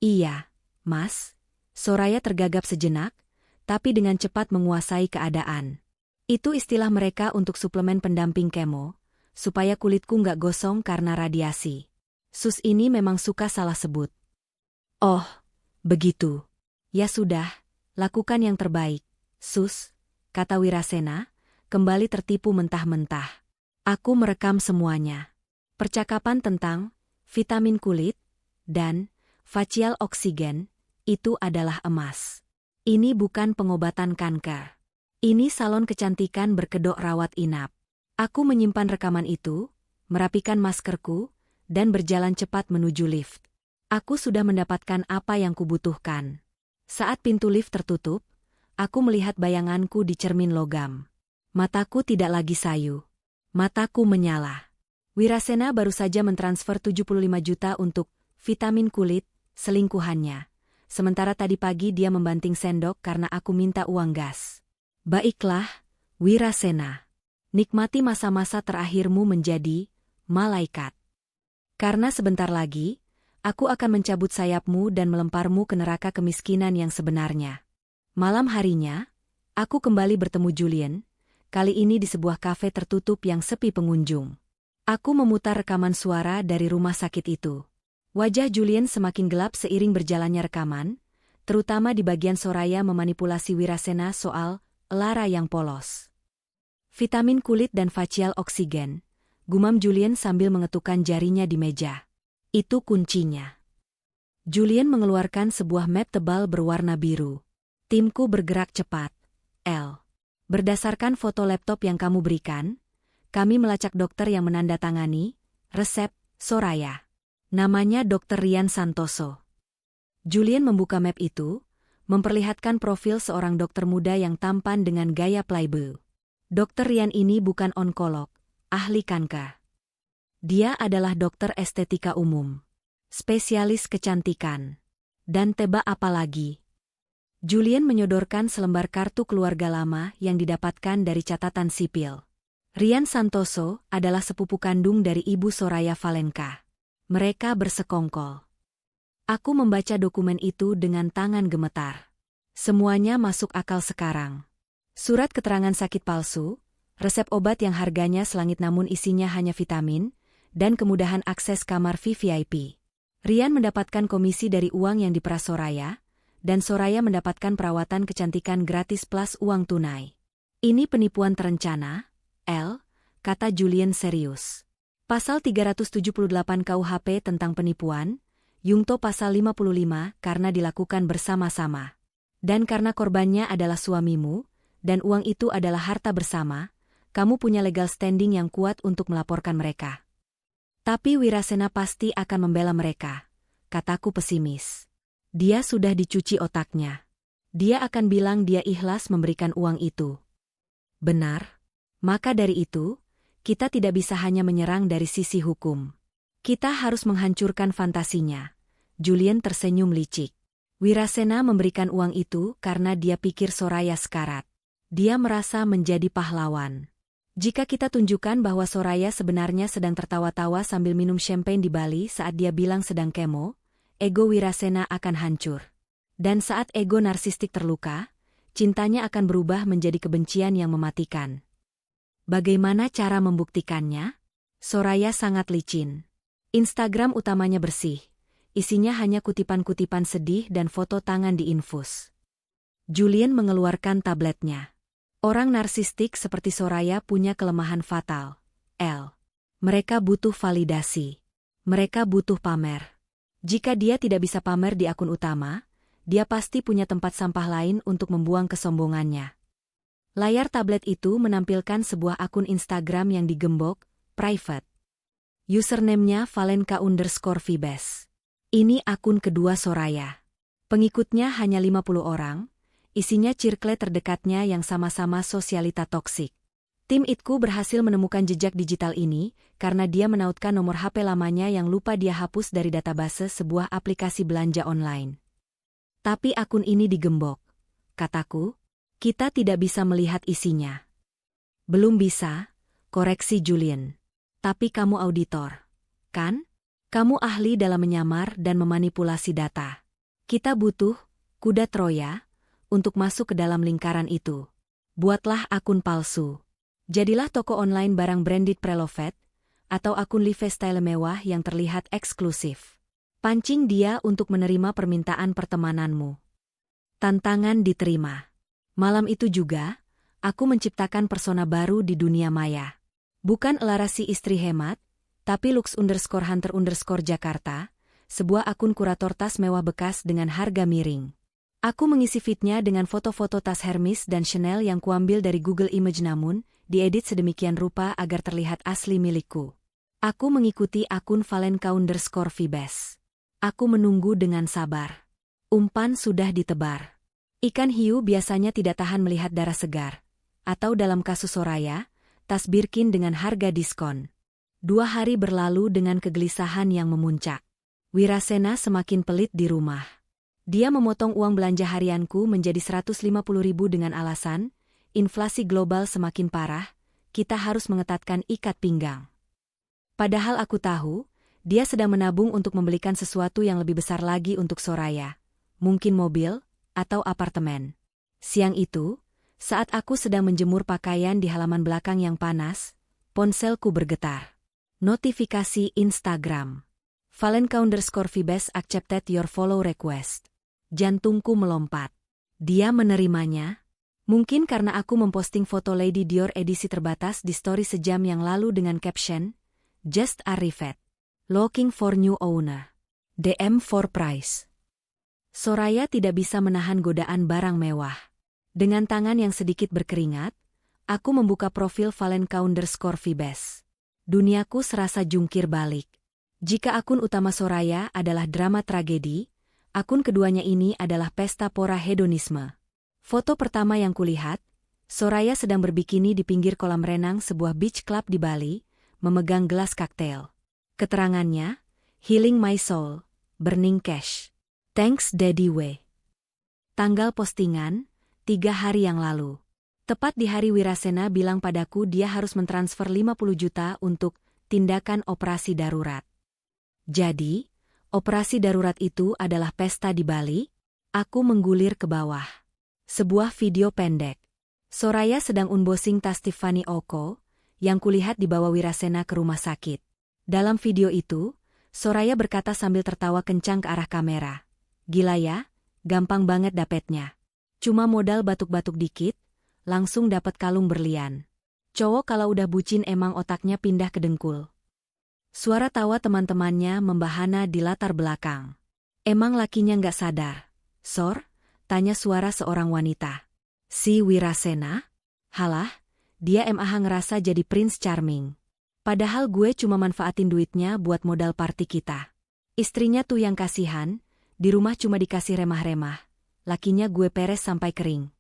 [SPEAKER 1] Iya, Mas. Soraya tergagap sejenak, tapi dengan cepat menguasai keadaan. Itu istilah mereka untuk suplemen pendamping kemo, supaya kulitku nggak gosong karena radiasi. Sus ini memang suka salah sebut. Oh, begitu. Ya sudah, lakukan yang terbaik. Sus, kata Wirasena, kembali tertipu mentah-mentah. Aku merekam semuanya. Percakapan tentang vitamin kulit dan facial oksigen itu adalah emas. Ini bukan pengobatan kanker. Ini salon kecantikan berkedok rawat inap. Aku menyimpan rekaman itu, merapikan maskerku, dan berjalan cepat menuju lift. Aku sudah mendapatkan apa yang kubutuhkan. Saat pintu lift tertutup, aku melihat bayanganku di cermin logam. Mataku tidak lagi sayu. Mataku menyala. Wirasena baru saja mentransfer 75 juta untuk vitamin kulit, selingkuhannya. Sementara tadi pagi dia membanting sendok karena aku minta uang gas. Baiklah, Wirasena. Nikmati masa-masa terakhirmu menjadi malaikat. Karena sebentar lagi, aku akan mencabut sayapmu dan melemparmu ke neraka kemiskinan yang sebenarnya. Malam harinya, aku kembali bertemu Julien, kali ini di sebuah kafe tertutup yang sepi pengunjung. Aku memutar rekaman suara dari rumah sakit itu. Wajah Julien semakin gelap seiring berjalannya rekaman, terutama di bagian Soraya memanipulasi Wirasena soal lara yang polos. Vitamin kulit dan facial oksigen, gumam Julien sambil mengetukkan jarinya di meja. Itu kuncinya. Julien mengeluarkan sebuah map tebal berwarna biru. Timku bergerak cepat. L. Berdasarkan foto laptop yang kamu berikan, kami melacak dokter yang menandatangani resep Soraya. Namanya Dr. Rian Santoso. Julien membuka map itu, memperlihatkan profil seorang dokter muda yang tampan dengan gaya playboy. Dr. Rian ini bukan onkolog, ahli kanker. Dia adalah dokter estetika umum, spesialis kecantikan. Dan tebak apa lagi? Julien menyodorkan selembar kartu keluarga lama yang didapatkan dari catatan sipil. Rian Santoso adalah sepupu kandung dari ibu Soraya Valenka. Mereka bersekongkol. Aku membaca dokumen itu dengan tangan gemetar. Semuanya masuk akal sekarang. Surat keterangan sakit palsu, resep obat yang harganya selangit namun isinya hanya vitamin, dan kemudahan akses kamar VVIP. Rian mendapatkan komisi dari uang yang diperas Soraya, dan Soraya mendapatkan perawatan kecantikan gratis plus uang tunai. Ini penipuan terencana, L, kata Julien serius. Pasal 378 KUHP tentang penipuan, Yungto pasal 55 karena dilakukan bersama-sama. Dan karena korbannya adalah suamimu, dan uang itu adalah harta bersama, kamu punya legal standing yang kuat untuk melaporkan mereka. Tapi Wirasena pasti akan membela mereka, kataku pesimis. Dia sudah dicuci otaknya. Dia akan bilang dia ikhlas memberikan uang itu. Benar. Maka dari itu, kita tidak bisa hanya menyerang dari sisi hukum. Kita harus menghancurkan fantasinya. Julien tersenyum licik. Wirasena memberikan uang itu karena dia pikir Soraya sekarat. Dia merasa menjadi pahlawan. Jika kita tunjukkan bahwa Soraya sebenarnya sedang tertawa-tawa sambil minum champagne di Bali saat dia bilang sedang kemo, ego Wirasena akan hancur. Dan saat ego narsistik terluka, cintanya akan berubah menjadi kebencian yang mematikan. Bagaimana cara membuktikannya? Soraya sangat licin. Instagram utamanya bersih. Isinya hanya kutipan-kutipan sedih dan foto tangan diinfus. Julien mengeluarkan tabletnya. Orang narsistik seperti Soraya punya kelemahan fatal. L. Mereka butuh validasi. Mereka butuh pamer. Jika dia tidak bisa pamer di akun utama, dia pasti punya tempat sampah lain untuk membuang kesombongannya. Layar tablet itu menampilkan sebuah akun Instagram yang digembok, private. Username-nya Valenka_Vibes. Ini akun kedua Soraya. Pengikutnya hanya 50 orang, isinya circle terdekatnya yang sama-sama sosialita toksik. Tim itku berhasil menemukan jejak digital ini karena dia menautkan nomor HP lamanya yang lupa dia hapus dari database sebuah aplikasi belanja online. Tapi akun ini digembok, kataku. Kita tidak bisa melihat isinya. Belum bisa, koreksi Julian. Tapi kamu auditor, kan? Kamu ahli dalam menyamar dan memanipulasi data. Kita butuh kuda Troya untuk masuk ke dalam lingkaran itu. Buatlah akun palsu. Jadilah toko online barang branded Preloved, atau akun lifestyle mewah yang terlihat eksklusif. Pancing dia untuk menerima permintaan pertemananmu. Tantangan diterima. Malam itu juga, aku menciptakan persona baru di dunia maya. Bukan Larasi istri hemat, tapi Lux_Hunter_Jakarta, sebuah akun kurator tas mewah bekas dengan harga miring. Aku mengisi feed-nya dengan foto-foto tas Hermes dan Chanel yang kuambil dari Google Image namun, diedit sedemikian rupa agar terlihat asli milikku. Aku mengikuti akun Valenka_Vibes. Aku menunggu dengan sabar. Umpan sudah ditebar. Ikan hiu biasanya tidak tahan melihat darah segar. Atau dalam kasus Soraya, tas Birkin dengan harga diskon. 2 hari berlalu dengan kegelisahan yang memuncak. Wirasena semakin pelit di rumah. Dia memotong uang belanja harianku menjadi 150.000 dengan alasan, inflasi global semakin parah, kita harus mengetatkan ikat pinggang. Padahal aku tahu, dia sedang menabung untuk membelikan sesuatu yang lebih besar lagi untuk Soraya. Mungkin mobil, atau apartemen. Siang itu, saat aku sedang menjemur pakaian di halaman belakang yang panas, ponselku bergetar. Notifikasi Instagram. Valenka_Vibes accepted your follow request. Jantungku melompat. Dia menerimanya? Mungkin karena aku memposting foto Lady Dior edisi terbatas di story sejam yang lalu dengan caption, Just arrived. Looking for new owner. DM for price. Soraya tidak bisa menahan godaan barang mewah. Dengan tangan yang sedikit berkeringat, aku membuka profil Valenka_Vibes. Duniaku serasa jungkir balik. Jika akun utama Soraya adalah drama tragedi, akun keduanya ini adalah pesta pora hedonisme. Foto pertama yang kulihat, Soraya sedang berbikini di pinggir kolam renang sebuah beach club di Bali, memegang gelas koktail. Keterangannya, Healing my soul, burning cash. Thanks Daddy W. Tanggal postingan, 3 hari yang lalu. Tepat di hari Wirasena bilang padaku dia harus mentransfer 50 juta untuk tindakan operasi darurat. Jadi, operasi darurat itu adalah pesta di Bali? Aku menggulir ke bawah. Sebuah video pendek. Soraya sedang unboxing tas Tiffany Oko, yang kulihat dibawa Wirasena ke rumah sakit. Dalam video itu, Soraya berkata sambil tertawa kencang ke arah kamera. Gila ya, gampang banget dapetnya. Cuma modal batuk-batuk dikit, langsung dapat kalung berlian. Cowok kalau udah bucin emang otaknya pindah ke dengkul. Suara tawa teman-temannya membahana di latar belakang. Emang lakinya nggak sadar? Sor? Tanya suara seorang wanita. Si Wirasena? Halah, dia MAH ngerasa jadi Prince Charming. Padahal gue cuma manfaatin duitnya buat modal party kita. Istrinya tuh yang kasihan, di rumah cuma dikasih remah-remah. Lakinya gue peres sampai kering.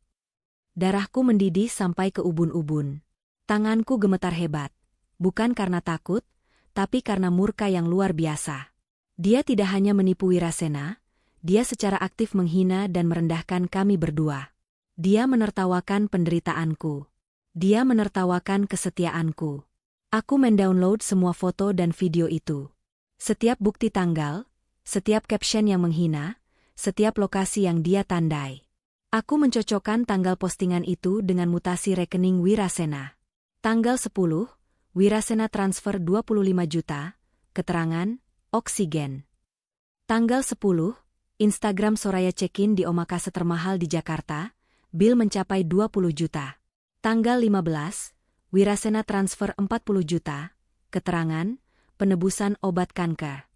[SPEAKER 1] Darahku mendidih sampai ke ubun-ubun. Tanganku gemetar hebat. Bukan karena takut, tapi karena murka yang luar biasa. Dia tidak hanya menipu Wirasena, dia secara aktif menghina dan merendahkan kami berdua. Dia menertawakan penderitaanku. Dia menertawakan kesetiaanku. Aku mendownload semua foto dan video itu. Setiap bukti tanggal, setiap caption yang menghina, setiap lokasi yang dia tandai. Aku mencocokkan tanggal postingan itu dengan mutasi rekening Wirasena. Tanggal 10, Wirasena transfer 25 juta, keterangan, oksigen. Tanggal 10, Instagram Soraya check-in di omakase termahal di Jakarta, bill mencapai 20 juta. Tanggal 15, Wirasena transfer 40 juta, keterangan, penebusan obat kanker.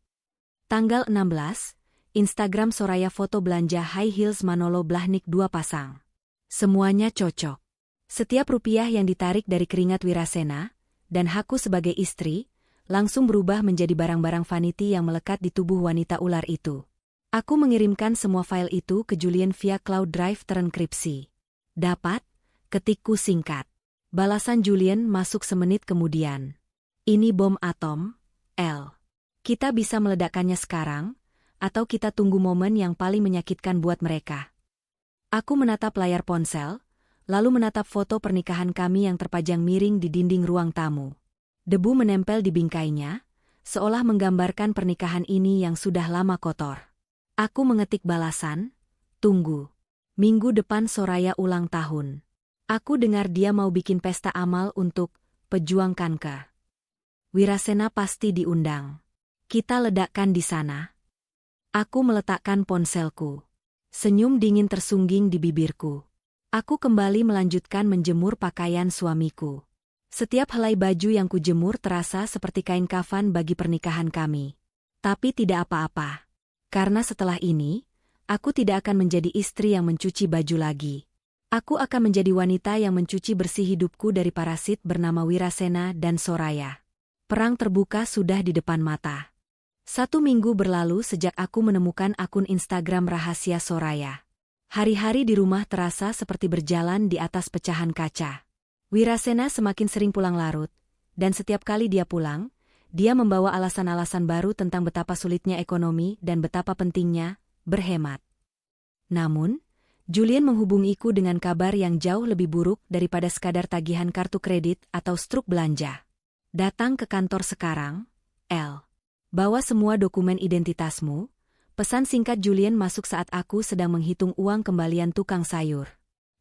[SPEAKER 1] Tanggal 16, Instagram Soraya foto belanja high heels Manolo Blahnik 2 pasang. Semuanya cocok. Setiap rupiah yang ditarik dari keringat Wirasena, dan aku sebagai istri, langsung berubah menjadi barang-barang vanity yang melekat di tubuh wanita ular itu. Aku mengirimkan semua file itu ke Julian via cloud drive terenkripsi. Dapat, ketikku singkat. Balasan Julian masuk semenit kemudian. Ini bom atom, L. Kita bisa meledakkannya sekarang, atau kita tunggu momen yang paling menyakitkan buat mereka. Aku menatap layar ponsel, lalu menatap foto pernikahan kami yang terpajang miring di dinding ruang tamu. Debu menempel di bingkainya, seolah menggambarkan pernikahan ini yang sudah lama kotor. Aku mengetik balasan, tunggu. Minggu depan Soraya ulang tahun. Aku dengar dia mau bikin pesta amal untuk pejuang kanker. Wirasena pasti diundang. Kita ledakkan di sana. Aku meletakkan ponselku. Senyum dingin tersungging di bibirku. Aku kembali melanjutkan menjemur pakaian suamiku. Setiap helai baju yang kujemur terasa seperti kain kafan bagi pernikahan kami. Tapi tidak apa-apa. Karena setelah ini, aku tidak akan menjadi istri yang mencuci baju lagi. Aku akan menjadi wanita yang mencuci bersih hidupku dari parasit bernama Wirasena dan Soraya. Perang terbuka sudah di depan mata. 1 minggu berlalu sejak aku menemukan akun Instagram rahasia Soraya. Hari-hari di rumah terasa seperti berjalan di atas pecahan kaca. Wirasena semakin sering pulang larut, dan setiap kali dia pulang, dia membawa alasan-alasan baru tentang betapa sulitnya ekonomi dan betapa pentingnya berhemat. Namun, Julian menghubungiku dengan kabar yang jauh lebih buruk daripada sekadar tagihan kartu kredit atau struk belanja. Datang ke kantor sekarang, L. Bawa semua dokumen identitasmu. Pesan singkat Julian masuk saat aku sedang menghitung uang kembalian tukang sayur.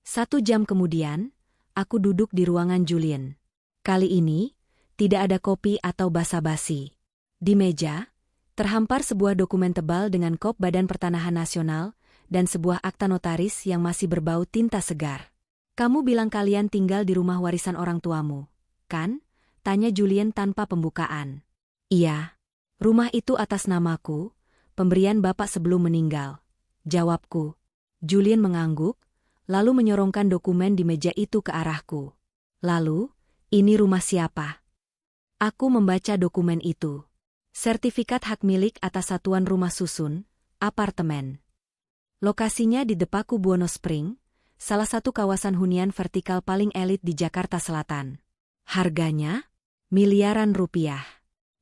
[SPEAKER 1] 1 jam kemudian, aku duduk di ruangan Julian. Kali ini, tidak ada kopi atau basa-basi. Di meja, terhampar sebuah dokumen tebal dengan kop Badan Pertanahan Nasional dan sebuah akta notaris yang masih berbau tinta segar. Kamu bilang kalian tinggal di rumah warisan orang tuamu, kan? Tanya Julian tanpa pembukaan. Iya. Rumah itu atas namaku, pemberian bapak sebelum meninggal. Jawabku. Julian mengangguk, lalu menyorongkan dokumen di meja itu ke arahku. Lalu, ini rumah siapa? Aku membaca dokumen itu. Sertifikat hak milik atas satuan rumah susun, apartemen. Lokasinya di Depaku Buono Spring, salah satu kawasan hunian vertikal paling elit di Jakarta Selatan. Harganya? Miliaran rupiah.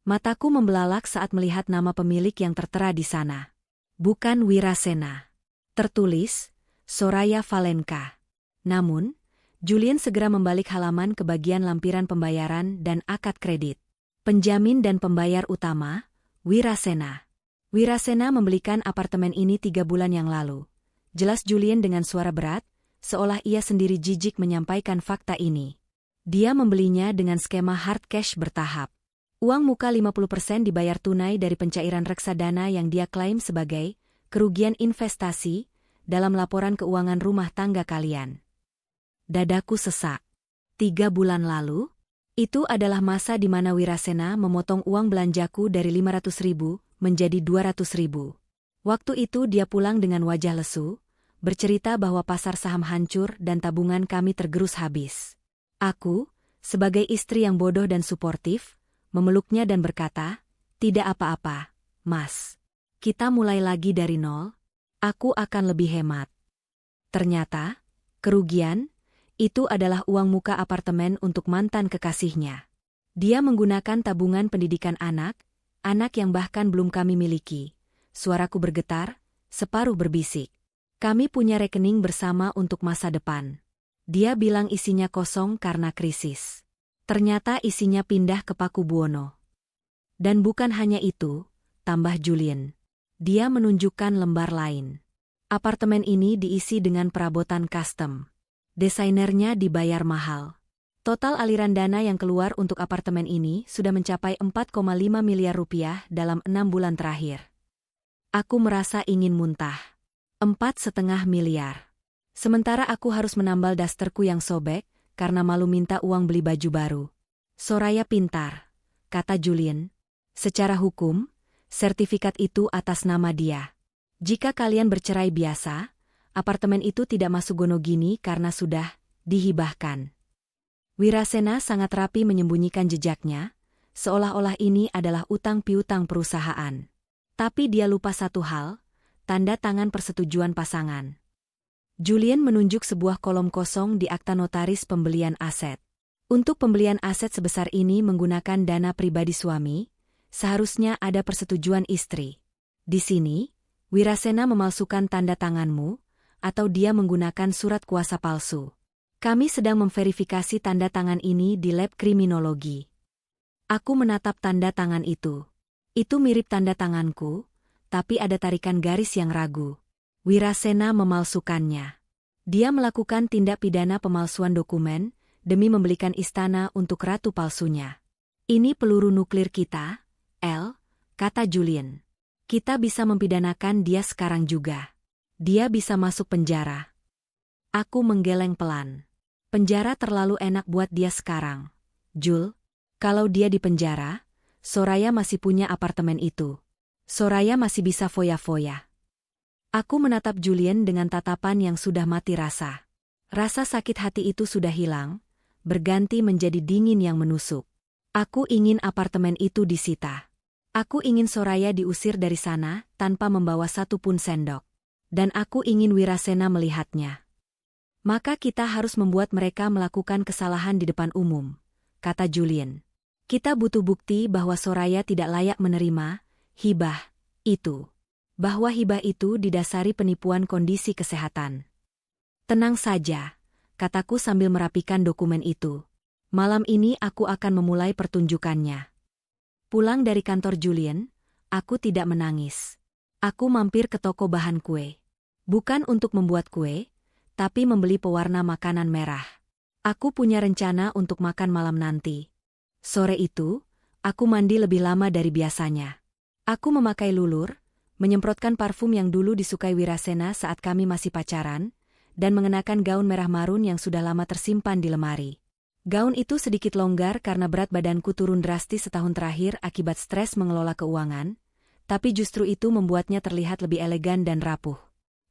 [SPEAKER 1] Mataku membelalak saat melihat nama pemilik yang tertera di sana. Bukan Wirasena. Tertulis, Soraya Valenka. Namun, Julian segera membalik halaman ke bagian lampiran pembayaran dan akad kredit. Penjamin dan pembayar utama, Wirasena. Wirasena membelikan apartemen ini 3 bulan yang lalu. Jelas Julian dengan suara berat, seolah ia sendiri jijik menyampaikan fakta ini. Dia membelinya dengan skema hard cash bertahap. Uang muka 50% dibayar tunai dari pencairan reksadana yang dia klaim sebagai kerugian investasi dalam laporan keuangan rumah tangga kalian. Dadaku sesak. 3 bulan lalu, itu adalah masa di mana Wirasena memotong uang belanjaku dari 500.000 menjadi 200.000. Waktu itu dia pulang dengan wajah lesu, bercerita bahwa pasar saham hancur dan tabungan kami tergerus habis. Aku, sebagai istri yang bodoh dan suportif, memeluknya dan berkata, "Tidak apa-apa, Mas. Kita mulai lagi dari nol. Aku akan lebih hemat." Ternyata, kerugian, itu adalah uang muka apartemen untuk mantan kekasihnya. Dia menggunakan tabungan pendidikan anak yang bahkan belum kami miliki. Suaraku bergetar, separuh berbisik. Kami punya rekening bersama untuk masa depan. Dia bilang isinya kosong karena krisis. Ternyata isinya pindah ke Paku Buwono. Dan bukan hanya itu, tambah Julian. Dia menunjukkan lembar lain. Apartemen ini diisi dengan perabotan custom. Desainernya dibayar mahal. Total aliran dana yang keluar untuk apartemen ini sudah mencapai 4,5 miliar rupiah dalam 6 bulan terakhir. Aku merasa ingin muntah. 4,5 miliar. Sementara aku harus menambal dasterku yang sobek, karena malu minta uang beli baju baru. Soraya pintar, kata Julian. Secara hukum, sertifikat itu atas nama dia. Jika kalian bercerai biasa, apartemen itu tidak masuk Gonogini karena sudah dihibahkan. Wirasena sangat rapi menyembunyikan jejaknya, seolah-olah ini adalah utang piutang perusahaan. Tapi dia lupa satu hal, tanda tangan persetujuan pasangan. Julian menunjuk sebuah kolom kosong di akta notaris pembelian aset. Untuk pembelian aset sebesar ini menggunakan dana pribadi suami, seharusnya ada persetujuan istri. Di sini, Wirasena memalsukan tanda tanganmu, atau dia menggunakan surat kuasa palsu. Kami sedang memverifikasi tanda tangan ini di lab kriminologi. Aku menatap tanda tangan itu. Itu mirip tanda tanganku, tapi ada tarikan garis yang ragu. Wirasena memalsukannya. Dia melakukan tindak pidana pemalsuan dokumen demi membelikan istana untuk ratu palsunya. Ini peluru nuklir kita, El, kata Julian. Kita bisa mempidanakan dia sekarang juga. Dia bisa masuk penjara. Aku menggeleng pelan. Penjara terlalu enak buat dia sekarang. Jul, kalau dia di penjara, Soraya masih punya apartemen itu. Soraya masih bisa foya-foya. Aku menatap Julian dengan tatapan yang sudah mati rasa. Rasa sakit hati itu sudah hilang, berganti menjadi dingin yang menusuk. Aku ingin apartemen itu disita. Aku ingin Soraya diusir dari sana tanpa membawa satu pun sendok. Dan aku ingin Wirasena melihatnya. Maka kita harus membuat mereka melakukan kesalahan di depan umum, kata Julian. Kita butuh bukti bahwa Soraya tidak layak menerima hibah itu. Bahwa hibah itu didasari penipuan kondisi kesehatan. Tenang saja, kataku sambil merapikan dokumen itu. Malam ini aku akan memulai pertunjukannya. Pulang dari kantor Julian, aku tidak menangis. Aku mampir ke toko bahan kue. Bukan untuk membuat kue, tapi membeli pewarna makanan merah. Aku punya rencana untuk makan malam nanti. Sore itu, aku mandi lebih lama dari biasanya. Aku memakai lulur, menyemprotkan parfum yang dulu disukai Wirasena saat kami masih pacaran, dan mengenakan gaun merah marun yang sudah lama tersimpan di lemari. Gaun itu sedikit longgar karena berat badanku turun drastis setahun terakhir akibat stres mengelola keuangan, tapi justru itu membuatnya terlihat lebih elegan dan rapuh.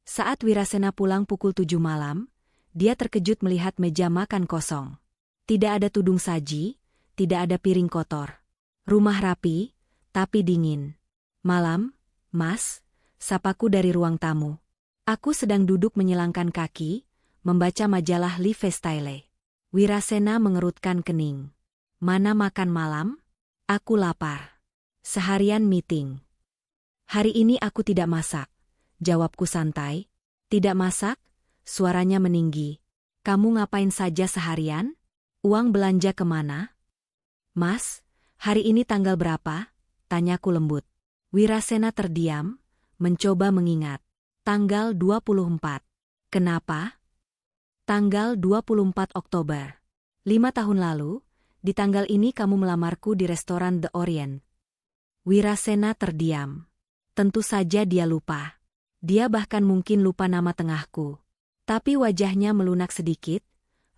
[SPEAKER 1] Saat Wirasena pulang pukul 7 malam, dia terkejut melihat meja makan kosong. Tidak ada tudung saji, tidak ada piring kotor. Rumah rapi, tapi dingin. Malam, Mas, sapaku dari ruang tamu. Aku sedang duduk menyilangkan kaki, membaca majalah Lifestyle. Wirasena mengerutkan kening. Mana makan malam? Aku lapar. Seharian meeting. Hari ini aku tidak masak. Jawabku santai. Tidak masak? Suaranya meninggi. Kamu ngapain saja seharian? Uang belanja kemana? Mas, hari ini tanggal berapa? Tanyaku lembut. Wirasena terdiam, mencoba mengingat. Tanggal 24. Kenapa? Tanggal 24 Oktober. 5 tahun lalu, di tanggal ini kamu melamarku di restoran The Orient. Wirasena terdiam. Tentu saja dia lupa. Dia bahkan mungkin lupa nama tengahku. Tapi wajahnya melunak sedikit,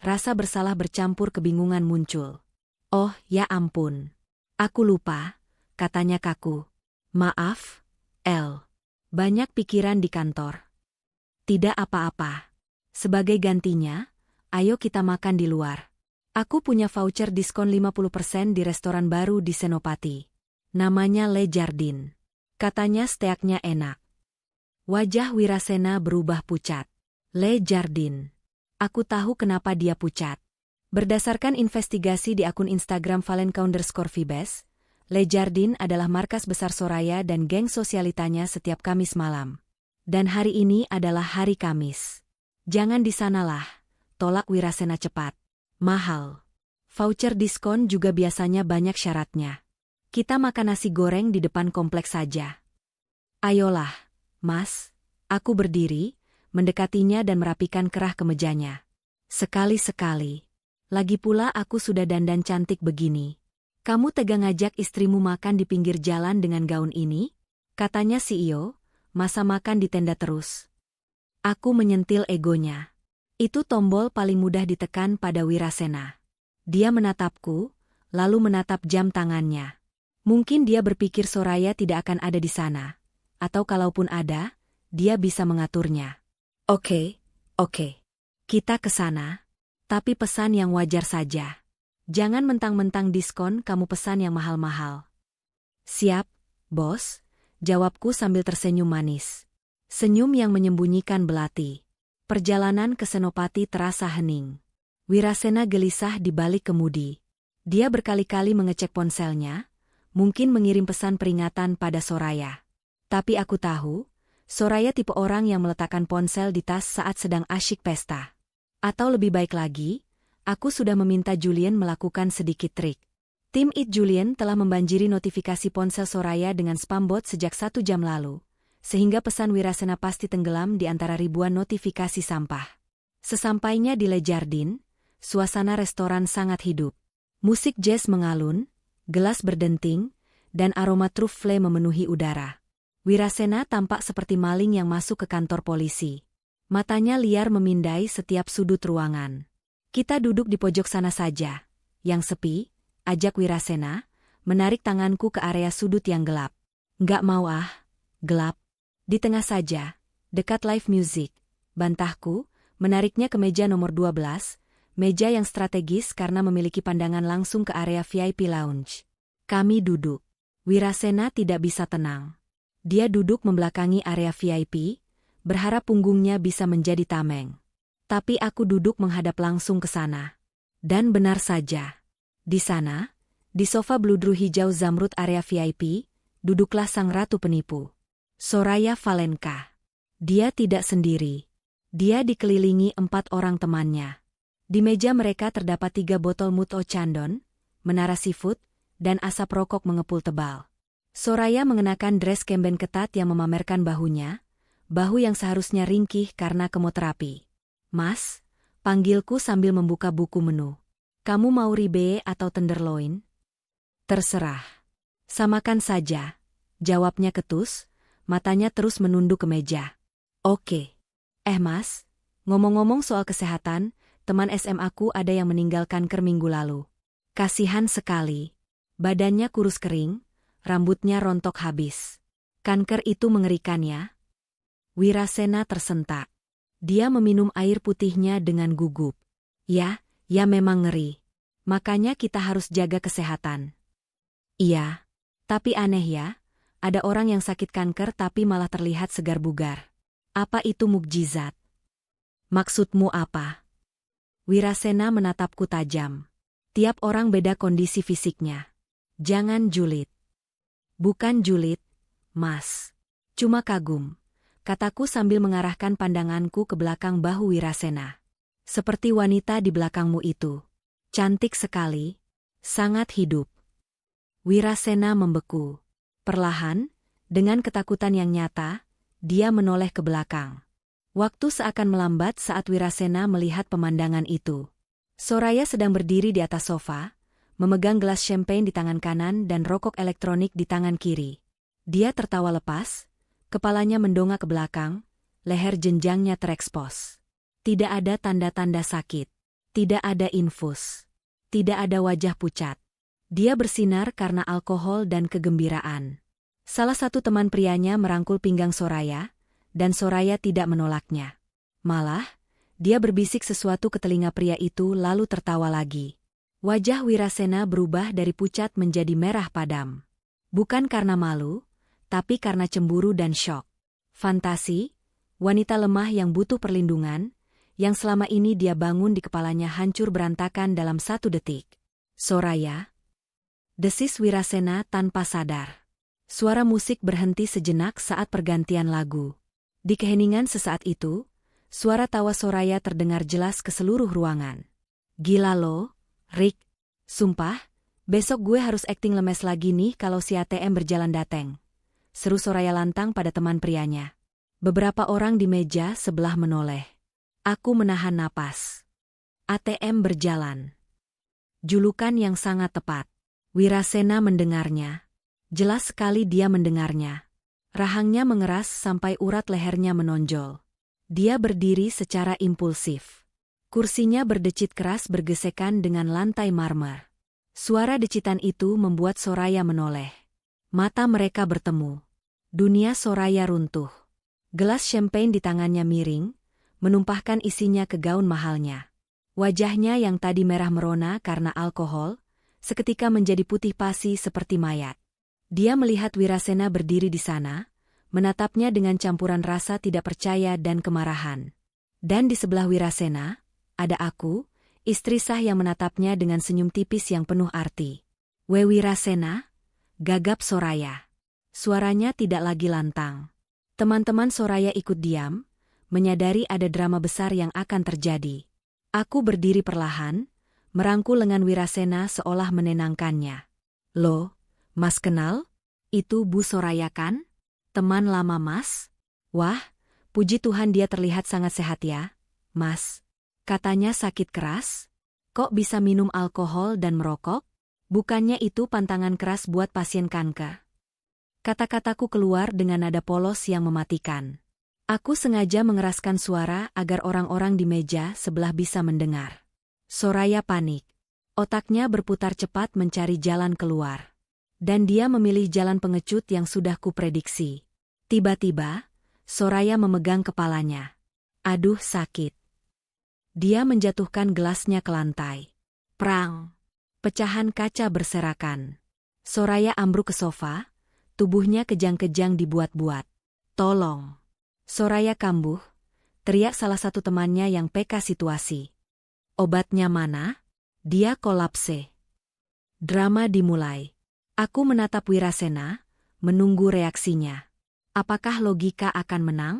[SPEAKER 1] rasa bersalah bercampur kebingungan muncul. Oh, ya ampun. Aku lupa, katanya kaku. Maaf, El. Banyak pikiran di kantor. Tidak apa-apa. Sebagai gantinya, ayo kita makan di luar. Aku punya voucher diskon 50% di restoran baru di Senopati. Namanya Le Jardin. Katanya steaknya enak. Wajah Wirasena berubah pucat. Le Jardin. Aku tahu kenapa dia pucat. Berdasarkan investigasi di akun Instagram Valen_Vibes, Le Jardin adalah markas besar Soraya dan geng sosialitanya setiap Kamis malam. Dan hari ini adalah hari Kamis. Jangan di sanalah, tolak Wirasena cepat. Mahal. Voucher diskon juga biasanya banyak syaratnya. Kita makan nasi goreng di depan kompleks saja. Ayolah, Mas. Aku berdiri, mendekatinya dan merapikan kerah kemejanya. Sekali-sekali. Lagi pula aku sudah dandan cantik begini. Kamu tega ngajak istrimu makan di pinggir jalan dengan gaun ini? Katanya CEO, masa makan di tenda terus. Aku menyentil egonya. Itu tombol paling mudah ditekan pada Wirasena. Dia menatapku, lalu menatap jam tangannya. Mungkin dia berpikir Soraya tidak akan ada di sana. Atau kalaupun ada, dia bisa mengaturnya. Oke. Kita ke sana. Tapi pesan yang wajar saja. Jangan mentang-mentang diskon kamu pesan yang mahal-mahal. Siap, bos, jawabku sambil tersenyum manis. Senyum yang menyembunyikan belati. Perjalanan ke Senopati terasa hening. Wirasena gelisah di balik kemudi. Dia berkali-kali mengecek ponselnya, mungkin mengirim pesan peringatan pada Soraya. Tapi aku tahu, Soraya tipe orang yang meletakkan ponsel di tas saat sedang asyik pesta. Atau lebih baik lagi, aku sudah meminta Julian melakukan sedikit trik. Tim It Julian telah membanjiri notifikasi ponsel Soraya dengan spam bot sejak 1 jam lalu, sehingga pesan Wirasena pasti tenggelam di antara ribuan notifikasi sampah. Sesampainya di Le Jardin, suasana restoran sangat hidup. Musik jazz mengalun, gelas berdenting, dan aroma truffle memenuhi udara. Wirasena tampak seperti maling yang masuk ke kantor polisi. Matanya liar memindai setiap sudut ruangan. Kita duduk di pojok sana saja, yang sepi, ajak Wirasena, menarik tanganku ke area sudut yang gelap. Nggak mau gelap. Di tengah saja, dekat live music, bantahku, menariknya ke meja nomor 12, meja yang strategis karena memiliki pandangan langsung ke area VIP lounge. Kami duduk. Wirasena tidak bisa tenang. Dia duduk membelakangi area VIP, berharap punggungnya bisa menjadi tameng. Tapi aku duduk menghadap langsung ke sana. Dan benar saja. Di sana, di sofa bludru hijau zamrud area VIP, duduklah sang ratu penipu. Soraya Valenka. Dia tidak sendiri. Dia dikelilingi 4 orang temannya. Di meja mereka terdapat 3 botol Muto Chandon, menara seafood, dan asap rokok mengepul tebal. Soraya mengenakan dress kemben ketat yang memamerkan bahunya, bahu yang seharusnya ringkih karena kemoterapi. Mas, panggilku sambil membuka buku menu. Kamu mau ribeye atau tenderloin? Terserah. Samakan saja, jawabnya ketus, matanya terus menunduk ke meja. Oke. Mas, ngomong-ngomong soal kesehatan, teman SMA-ku ada yang meninggal kanker minggu lalu. Kasihan sekali. Badannya kurus kering, rambutnya rontok habis. Kanker itu mengerikan ya? Wirasena tersentak. Dia meminum air putihnya dengan gugup. Ya memang ngeri. Makanya kita harus jaga kesehatan. Iya. Tapi aneh ya, ada orang yang sakit kanker tapi malah terlihat segar bugar. Apa itu mukjizat? Maksudmu apa? Wirasena menatapku tajam. Tiap orang beda kondisi fisiknya. Jangan julid. Bukan julid, Mas. Cuma kagum, kataku sambil mengarahkan pandanganku ke belakang bahu Wirasena. Seperti wanita di belakangmu itu. Cantik sekali, sangat hidup. Wirasena membeku. Perlahan, dengan ketakutan yang nyata, dia menoleh ke belakang. Waktu seakan melambat saat Wirasena melihat pemandangan itu. Soraya sedang berdiri di atas sofa, memegang gelas champagne di tangan kanan dan rokok elektronik di tangan kiri. Dia tertawa lepas, kepalanya mendongak ke belakang, leher jenjangnya terekspos. Tidak ada tanda-tanda sakit. Tidak ada infus. Tidak ada wajah pucat. Dia bersinar karena alkohol dan kegembiraan. Salah satu teman prianya merangkul pinggang Soraya, dan Soraya tidak menolaknya. Malah, dia berbisik sesuatu ke telinga pria itu lalu tertawa lagi. Wajah Wirasena berubah dari pucat menjadi merah padam. Bukan karena malu, tapi karena cemburu dan syok. Fantasi, wanita lemah yang butuh perlindungan, yang selama ini dia bangun di kepalanya hancur berantakan dalam 1 detik. Soraya, desis Wirasena tanpa sadar. Suara musik berhenti sejenak saat pergantian lagu. Di keheningan sesaat itu, suara tawa Soraya terdengar jelas ke seluruh ruangan. Gila lo, Rick. Sumpah, besok gue harus akting lemes lagi nih kalau si ATM berjalan dateng. Seru Soraya lantang pada teman prianya. Beberapa orang di meja sebelah menoleh. Aku menahan napas. ATM berjalan. Julukan yang sangat tepat. Wirasena mendengarnya. Jelas sekali dia mendengarnya. Rahangnya mengeras sampai urat lehernya menonjol. Dia berdiri secara impulsif. Kursinya berdecit keras bergesekan dengan lantai marmer. Suara decitan itu membuat Soraya menoleh. Mata mereka bertemu. Dunia Soraya runtuh. Gelas champagne di tangannya miring, menumpahkan isinya ke gaun mahalnya. Wajahnya yang tadi merah merona karena alkohol, seketika menjadi putih pasi seperti mayat. Dia melihat Wirasena berdiri di sana, menatapnya dengan campuran rasa tidak percaya dan kemarahan. Dan di sebelah Wirasena, ada aku, istri sah yang menatapnya dengan senyum tipis yang penuh arti. Wirasena, gagap Soraya. Suaranya tidak lagi lantang. Teman-teman Soraya ikut diam, menyadari ada drama besar yang akan terjadi. Aku berdiri perlahan, merangkul lengan Wirasena seolah menenangkannya. Loh, Mas kenal? Itu Bu Soraya kan? Teman lama Mas? Wah, puji Tuhan dia terlihat sangat sehat ya, Mas. Katanya sakit keras? Kok bisa minum alkohol dan merokok? Bukannya itu pantangan keras buat pasien kanker. Kata-kataku keluar dengan nada polos yang mematikan. Aku sengaja mengeraskan suara agar orang-orang di meja sebelah bisa mendengar. Soraya panik. Otaknya berputar cepat mencari jalan keluar. Dan dia memilih jalan pengecut yang sudah kuprediksi. Tiba-tiba, Soraya memegang kepalanya. Aduh sakit. Dia menjatuhkan gelasnya ke lantai. Prang. Pecahan kaca berserakan. Soraya ambruk ke sofa, tubuhnya kejang-kejang dibuat-buat. Tolong. Soraya kambuh, teriak salah satu temannya yang peka situasi. Obatnya mana? Dia kolapse. Drama dimulai. Aku menatap Wirasena, menunggu reaksinya. Apakah logika akan menang?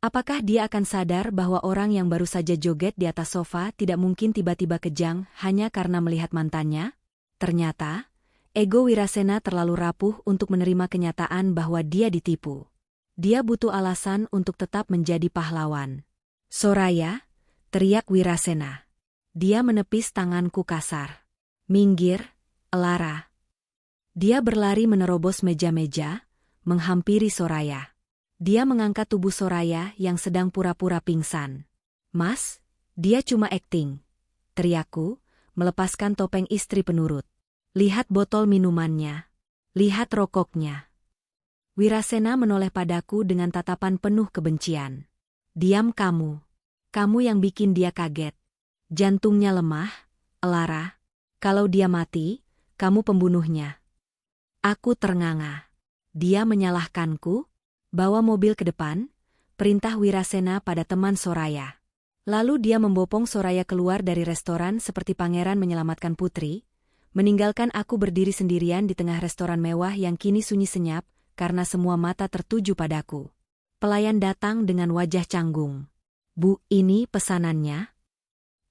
[SPEAKER 1] Apakah dia akan sadar bahwa orang yang baru saja joget di atas sofa tidak mungkin tiba-tiba kejang hanya karena melihat mantannya? Ternyata, ego Wirasena terlalu rapuh untuk menerima kenyataan bahwa dia ditipu. Dia butuh alasan untuk tetap menjadi pahlawan. Soraya, teriak Wirasena. Dia menepis tanganku kasar. Minggir, Elara. Dia berlari menerobos meja-meja, menghampiri Soraya. Dia mengangkat tubuh Soraya yang sedang pura-pura pingsan. Mas, dia cuma akting. Teriakku, melepaskan topeng istri penurut. Lihat botol minumannya. Lihat rokoknya. Wirasena menoleh padaku dengan tatapan penuh kebencian. Diam kamu. Kamu yang bikin dia kaget. Jantungnya lemah, Elara. Kalau dia mati, kamu pembunuhnya. Aku ternganga. Dia menyalahkanku? Bawa mobil ke depan, perintah Wirasena pada teman Soraya. Lalu dia membopong Soraya keluar dari restoran seperti pangeran menyelamatkan putri, meninggalkan aku berdiri sendirian di tengah restoran mewah yang kini sunyi senyap, karena semua mata tertuju padaku. Pelayan datang dengan wajah canggung. Bu, ini pesanannya.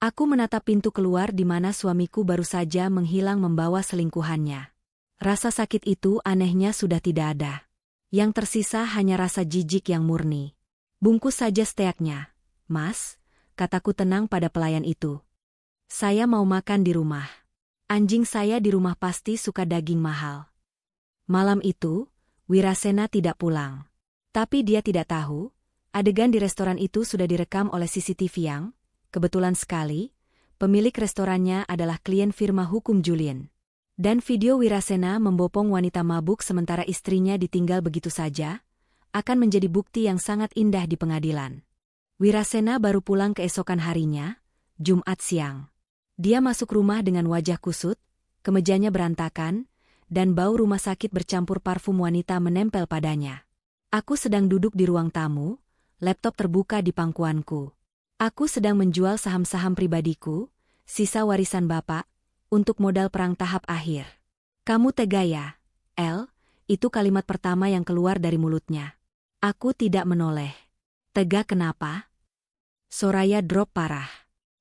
[SPEAKER 1] Aku menatap pintu keluar di mana suamiku baru saja menghilang membawa selingkuhannya. Rasa sakit itu anehnya sudah tidak ada. Yang tersisa hanya rasa jijik yang murni. Bungkus saja steaknya, Mas, kataku tenang pada pelayan itu. Saya mau makan di rumah. Anjing saya di rumah pasti suka daging mahal. Malam itu, Wirasena tidak pulang. Tapi dia tidak tahu, adegan di restoran itu sudah direkam oleh CCTV yang, kebetulan sekali, pemilik restorannya adalah klien firma hukum Julien. Dan video Wirasena membopong wanita mabuk sementara istrinya ditinggal begitu saja, akan menjadi bukti yang sangat indah di pengadilan. Wirasena baru pulang keesokan harinya, Jumat siang. Dia masuk rumah dengan wajah kusut, kemejanya berantakan, dan bau rumah sakit bercampur parfum wanita menempel padanya. Aku sedang duduk di ruang tamu, laptop terbuka di pangkuanku. Aku sedang menjual saham-saham pribadiku, sisa warisan bapak, untuk modal perang tahap akhir. Kamu tega ya, El? Itu kalimat pertama yang keluar dari mulutnya. Aku tidak menoleh. Tega kenapa? Soraya drop parah.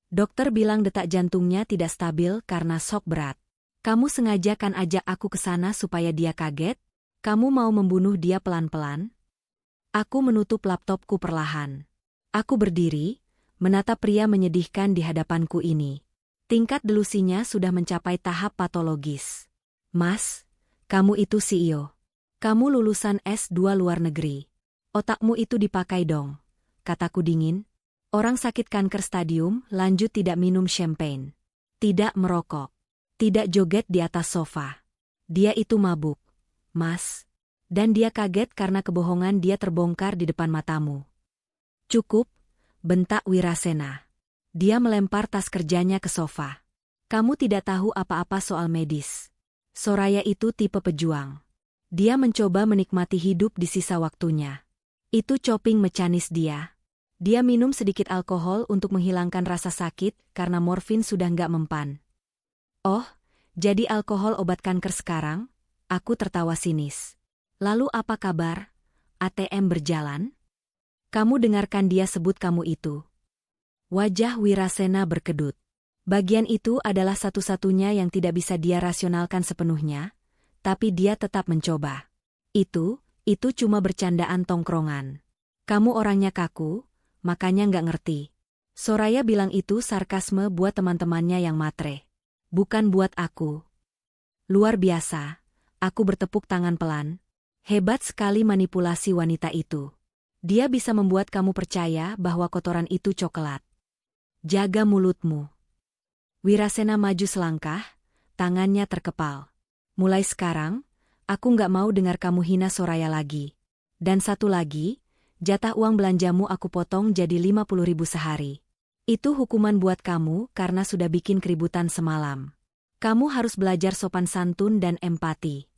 [SPEAKER 1] Dokter bilang detak jantungnya tidak stabil karena shock berat. Kamu sengaja kan ajak aku ke sana supaya dia kaget? Kamu mau membunuh dia pelan-pelan? Aku menutup laptopku perlahan. Aku berdiri, menatap pria menyedihkan di hadapanku ini. Tingkat delusinya sudah mencapai tahap patologis. Mas, kamu itu CEO. Kamu lulusan S2 luar negeri. Otakmu itu dipakai dong, kataku dingin. Orang sakit kanker stadium lanjut tidak minum champagne. Tidak merokok. Tidak joget di atas sofa. Dia itu mabuk, Mas. Dan dia kaget karena kebohongan dia terbongkar di depan matamu. Cukup, bentak Wirasena. Dia melempar tas kerjanya ke sofa. Kamu tidak tahu apa-apa soal medis. Soraya itu tipe pejuang. Dia mencoba menikmati hidup di sisa waktunya. Itu coping mecanis dia. Dia minum sedikit alkohol untuk menghilangkan rasa sakit karena morfin sudah nggak mempan. Oh, jadi alkohol obat kanker sekarang? Aku tertawa sinis. Lalu apa kabar? ATM berjalan? Kamu dengarkan dia sebut kamu itu. Wajah Wirasena berkedut. Bagian itu adalah satu-satunya yang tidak bisa dia rasionalkan sepenuhnya, tapi dia tetap mencoba. Itu cuma bercandaan tongkrongan. Kamu orangnya kaku, makanya nggak ngerti. Soraya bilang itu sarkasme buat teman-temannya yang matre. Bukan buat aku. Luar biasa, aku bertepuk tangan pelan. Hebat sekali manipulasi wanita itu. Dia bisa membuat kamu percaya bahwa kotoran itu coklat. Jaga mulutmu. Wirasena maju selangkah, tangannya terkepal. Mulai sekarang, aku nggak mau dengar kamu hina Soraya lagi. Dan satu lagi, jatah uang belanjamu aku potong jadi 50.000 sehari. Itu hukuman buat kamu karena sudah bikin keributan semalam. Kamu harus belajar sopan santun dan empati.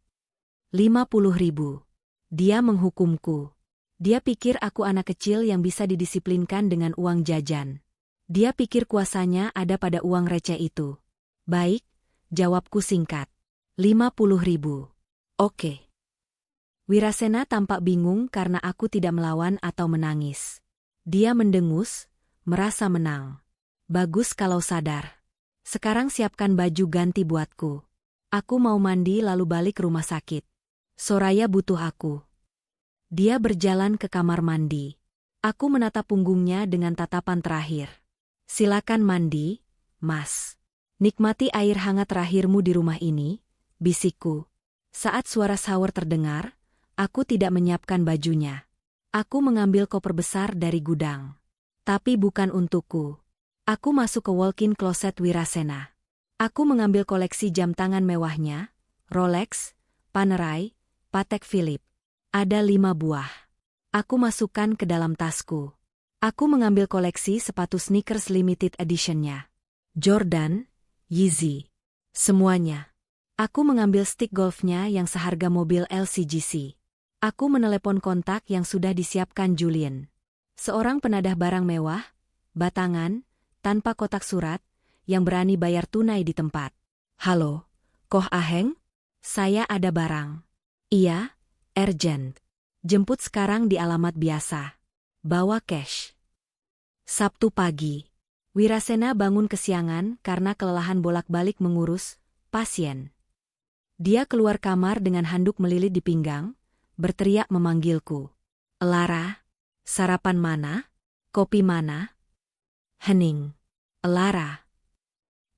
[SPEAKER 1] 50.000. Dia menghukumku. Dia pikir aku anak kecil yang bisa didisiplinkan dengan uang jajan. Dia pikir kuasanya ada pada uang receh itu. Baik, jawabku singkat. 50.000. Oke. Wirasena tampak bingung karena aku tidak melawan atau menangis. Dia mendengus, merasa menang. Bagus kalau sadar. Sekarang siapkan baju ganti buatku. Aku mau mandi lalu balik ke rumah sakit. Soraya butuh aku. Dia berjalan ke kamar mandi. Aku menatap punggungnya dengan tatapan terakhir. Silakan mandi, Mas. Nikmati air hangat terakhirmu di rumah ini, bisikku. Saat suara shower terdengar, aku tidak menyiapkan bajunya. Aku mengambil koper besar dari gudang. Tapi bukan untukku. Aku masuk ke walk-in closet Wirasena. Aku mengambil koleksi jam tangan mewahnya, Rolex, Panerai, Patek Philippe. Ada 5 buah. Aku masukkan ke dalam tasku. Aku mengambil koleksi sepatu sneakers limited edition-nya. Jordan, Yeezy. Semuanya. Aku mengambil stick golfnya yang seharga mobil LCGC. Aku menelepon kontak yang sudah disiapkan Julian. Seorang penadah barang mewah, batangan, tanpa kotak surat, yang berani bayar tunai di tempat. Halo, Koh Aheng? Saya ada barang. Iya, urgent. Jemput sekarang di alamat biasa. Bawa cash. Sabtu pagi. Wirasena bangun kesiangan karena kelelahan bolak-balik mengurus pasien. Dia keluar kamar dengan handuk melilit di pinggang, berteriak memanggilku. Elara, sarapan mana? Kopi mana? Hening. Elara.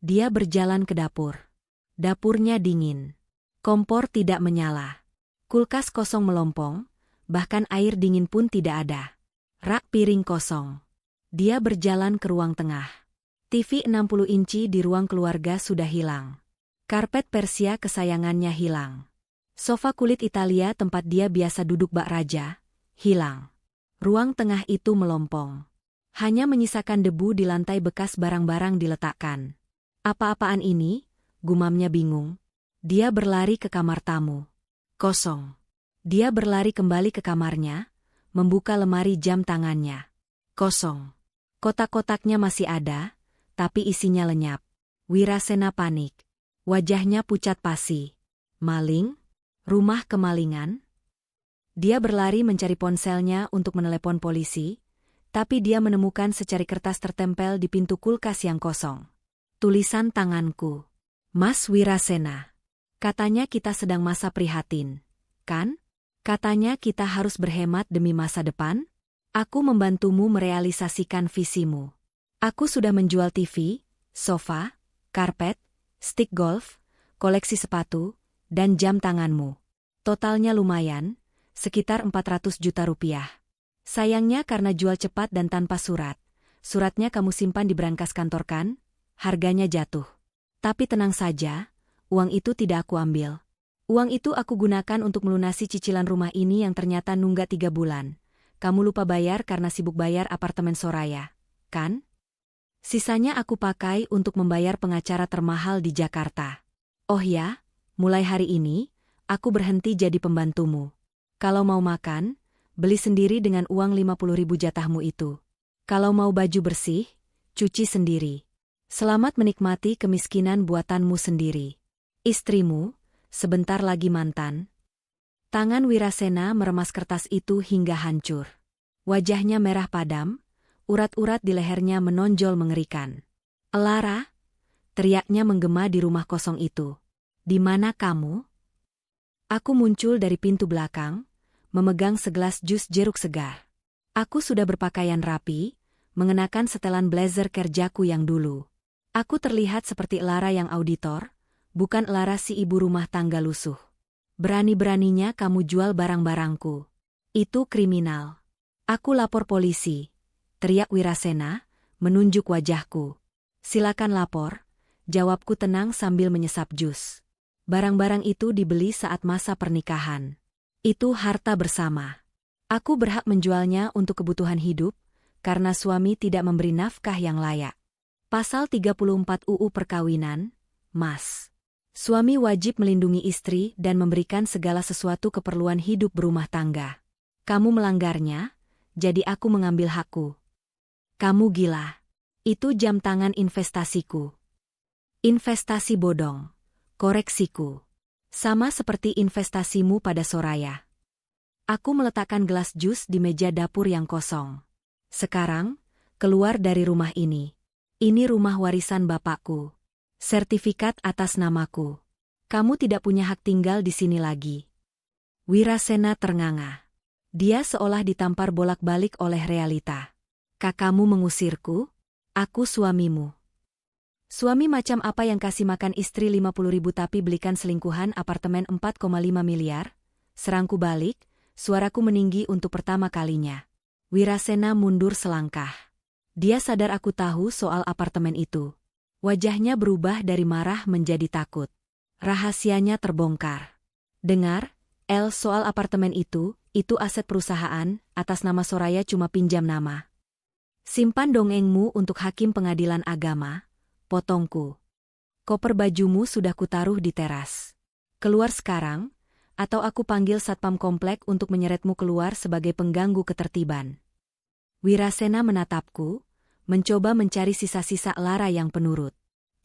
[SPEAKER 1] Dia berjalan ke dapur. Dapurnya dingin. Kompor tidak menyala. Kulkas kosong melompong, bahkan air dingin pun tidak ada. Rak piring kosong. Dia berjalan ke ruang tengah. TV 60 inci di ruang keluarga sudah hilang. Karpet Persia kesayangannya hilang. Sofa kulit Italia tempat dia biasa duduk bak raja, hilang. Ruang tengah itu melompong. Hanya menyisakan debu di lantai bekas barang-barang diletakkan. Apa-apaan ini? Gumamnya bingung. Dia berlari ke kamar tamu. Kosong. Dia berlari kembali ke kamarnya, membuka lemari jam tangannya. Kosong. Kotak-kotaknya masih ada, tapi isinya lenyap. Wirasena panik. Wajahnya pucat pasi. Maling? Rumah kemalingan? Dia berlari mencari ponselnya untuk menelepon polisi, tapi dia menemukan secari kertas tertempel di pintu kulkas yang kosong. Tulisan tanganku. Mas Wirasena. Katanya kita sedang masa prihatin, kan? Katanya kita harus berhemat demi masa depan? Aku membantumu merealisasikan visimu. Aku sudah menjual TV, sofa, karpet, stick golf, koleksi sepatu, dan jam tanganmu. Totalnya lumayan, sekitar 400 juta rupiah. Sayangnya karena jual cepat dan tanpa surat. Suratnya kamu simpan di brankas kantor kan? Harganya jatuh. Tapi tenang saja, uang itu tidak aku ambil. Uang itu aku gunakan untuk melunasi cicilan rumah ini yang ternyata nunggak 3 bulan. Kamu lupa bayar karena sibuk bayar apartemen Soraya, kan? Sisanya aku pakai untuk membayar pengacara termahal di Jakarta. Oh ya, mulai hari ini, aku berhenti jadi pembantumu. Kalau mau makan, beli sendiri dengan uang 50.000 jatahmu itu. Kalau mau baju bersih, cuci sendiri. Selamat menikmati kemiskinan buatanmu sendiri. Istrimu, sebentar lagi mantan. Tangan Wirasena meremas kertas itu hingga hancur. Wajahnya merah padam, urat-urat di lehernya menonjol mengerikan. "Elara!" teriaknya menggema di rumah kosong itu. "Di mana kamu?" Aku muncul dari pintu belakang, memegang segelas jus jeruk segar. Aku sudah berpakaian rapi, mengenakan setelan blazer kerjaku yang dulu. Aku terlihat seperti Elara yang auditor, bukan Elara si ibu rumah tangga lusuh. "Berani-beraninya kamu jual barang-barangku. Itu kriminal. Aku lapor polisi," teriak Wirasena, menunjuk wajahku. "Silakan lapor," jawabku tenang sambil menyesap jus. Barang-barang itu dibeli saat masa pernikahan. Itu harta bersama. Aku berhak menjualnya untuk kebutuhan hidup, karena suami tidak memberi nafkah yang layak. Pasal 34 UU Perkawinan, Mas. Suami wajib melindungi istri dan memberikan segala sesuatu keperluan hidup berumah tangga. Kamu melanggarnya, jadi aku mengambil hakku. Kamu gila. Itu jam tangan investasiku. Investasi bodong. Koreksiku. Sama seperti investasimu pada Soraya. Aku meletakkan gelas jus di meja dapur yang kosong. Sekarang, keluar dari rumah ini. Ini rumah warisan bapakku. Sertifikat atas namaku. Kamu tidak punya hak tinggal di sini lagi. Wirasena ternganga. Dia seolah ditampar bolak-balik oleh realita. Kakakmu mengusirku? Aku suamimu. Suami macam apa yang kasih makan istri 50.000 tapi belikan selingkuhan apartemen 4,5 miliar? Serangku balik, suaraku meninggi untuk pertama kalinya. Wirasena mundur selangkah. Dia sadar aku tahu soal apartemen itu. Wajahnya berubah dari marah menjadi takut. Rahasianya terbongkar. "Dengar, El, soal apartemen itu aset perusahaan, atas nama Soraya cuma pinjam nama. Simpan dongengmu untuk hakim pengadilan agama. Potongku. Koper bajumu sudah kutaruh di teras. Keluar sekarang, atau aku panggil satpam komplek untuk menyeretmu keluar sebagai pengganggu ketertiban." Wirasena menatapku, mencoba mencari sisa-sisa Elara yang penurut.